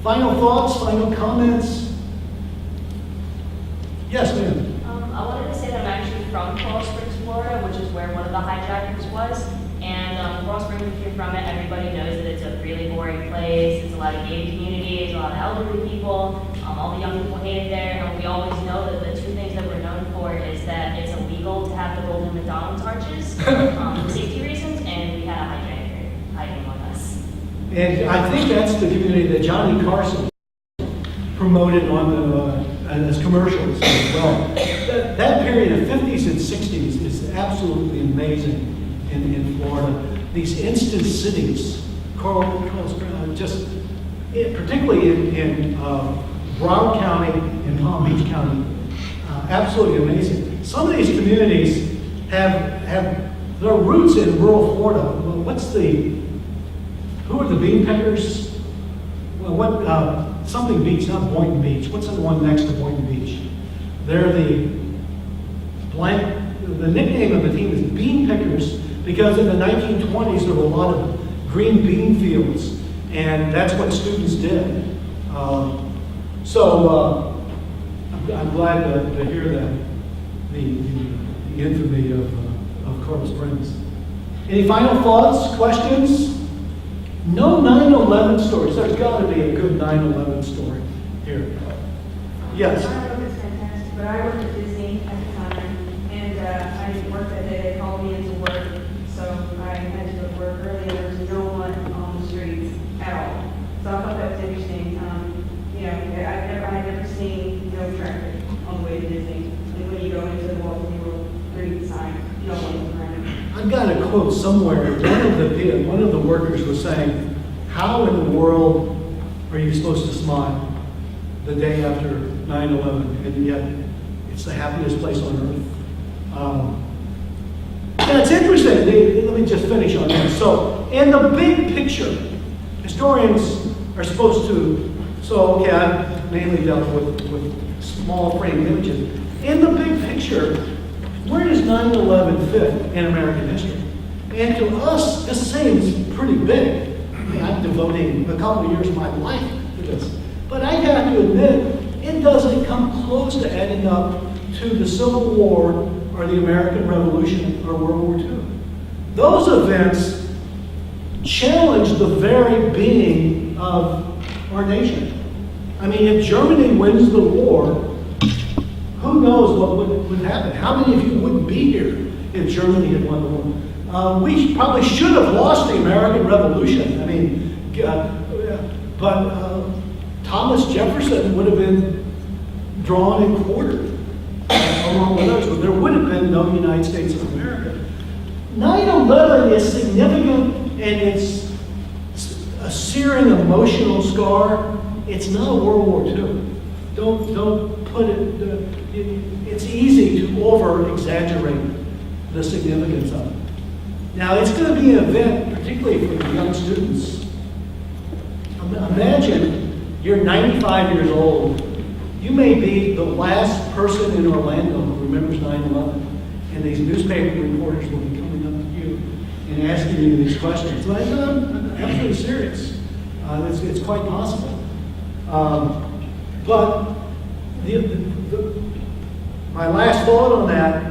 Final thoughts, final comments? Yes, ma'am. I wanted to say that I'm actually from Coral Springs, Florida, which is where one of the hijackers was. And Coral Springs, if you're from it, everybody knows that it's a really boring place. It's a lot of gay communities, a lot of elderly people. All the young people hate it there. And we always know that the 2 things that we're known for is that it's illegal to have the golden McDonald's arches for safety reasons, and we had a hijacker hiding on us. And I think that's the community that Johnny Carson promoted as commercials as well. That period of 50s and 60s is absolutely amazing in Florida. these instant cities, particularly in Broward County and Palm Beach County, absolutely amazing. Some of these communities have their roots in rural Florida. Well, who are the bean pickers? Well, something Beach, not Boynton Beach. What's the one next to Boynton Beach? They're the nickname of the team is Bean Pickers because in the 1920s there were a lot of green bean fields, and that's what students did. I'm glad to hear that, the infamy of Coral Springs. Any final thoughts, questions? No 9/11 stories. There's got to be a good 9/11 story here. Yes. I don't know if it's fantastic, but I worked at Disney at the time, and I worked that day. They called me into work, so I had to go to work early, and there was no one on the streets at all. So I thought that was interesting. I had never seen no traffic on the way to Disney. And when you go into the Walt Disney World, read the sign, no one was around. I've got a quote somewhere. One of the workers was saying, "How in the world are you supposed to smile the day after 9/11, and yet it's the happiest place on earth?" And it's interesting. Let me just finish on this. So, in the big picture, historians are supposed to. Okay, I've mainly dealt with small frame images. In the big picture, where does 9/11 fit in American history? And to us, this seems pretty big. I mean, I'm devoting a couple of years of my life to this. But I have to admit, it doesn't come close to adding up to the Civil War or the American Revolution or World War II. Those events challenged the very being of our nation. I mean, if Germany wins the war, who knows what would happen? How many of you wouldn't be here if Germany had won the war? We probably should have lost the American Revolution. I mean, but Thomas Jefferson would have been drawn and quartered along with others. There would have been no United States of America. 9/11 is significant, and it's a searing emotional scar. It's not World War II. Don't put it. It's easy to over-exaggerate the significance of it. Now, it's going to be an event, particularly for the young students. Imagine you're 95 years old. You may be the last person in Orlando who remembers 9/11, and these newspaper reporters will be coming up to you and asking you these questions. I'm absolutely serious. It's quite possible. But my last thought on that,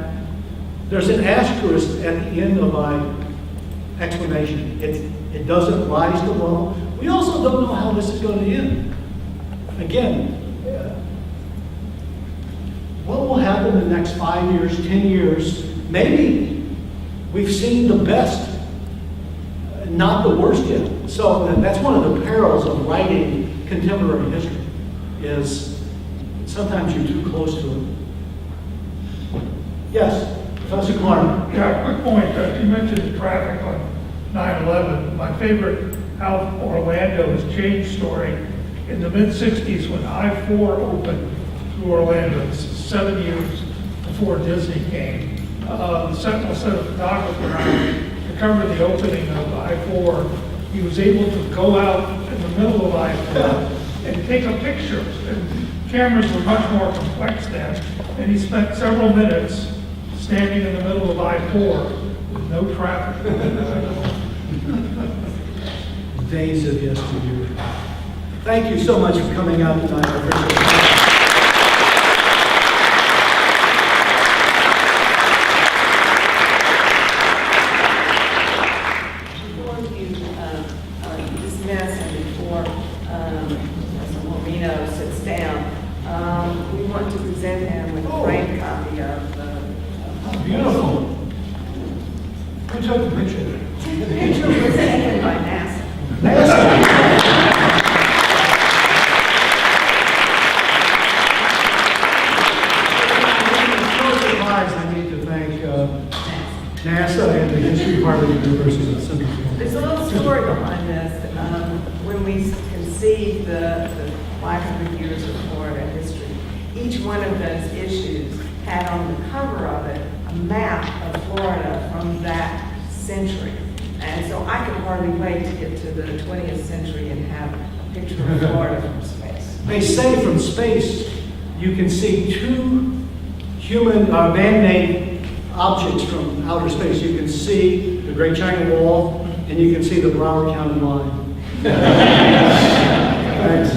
there's an asterisk at the end of my explanation. It doesn't rise to level. We also don't know how this is going to end. Again, what will happen in the next 5 years, 10 years? Maybe we've seen the best, not the worst yet. So that's one of the perils of writing contemporary history, is sometimes you're too close to it. Yes, Professor Clark. Yeah, quick point. You mentioned the traffic on 9/11. My favorite How Orlando Has Changed story, in the mid-'60s when I-4 opened through Orlando, this is 7 years before Disney came, the Sentinel sent a photographer out to cover the opening of I-4. He was able to go out in the middle of I-4 and take a picture. And cameras were much more complex then, and he spent several minutes standing in the middle of I-4 with no traffic. Days of yesteryear. Thank you so much for coming out tonight. I appreciate it. Before you dismiss and before Professor Mormino sits down, we want to present him with a framed copy of the Beautiful. Who took the picture? The picture was taken by NASA. There's a little story behind this. When we conceived the 500 years of Florida history, each one of those issues had on the cover of it a map of Florida from that century. And so I could hardly wait to get to the 20th century and have a picture of Florida from space. They say from space, you can see two human, man-made objects from outer space. You can see the Great China Wall, and you can see the Broward County line. Thanks.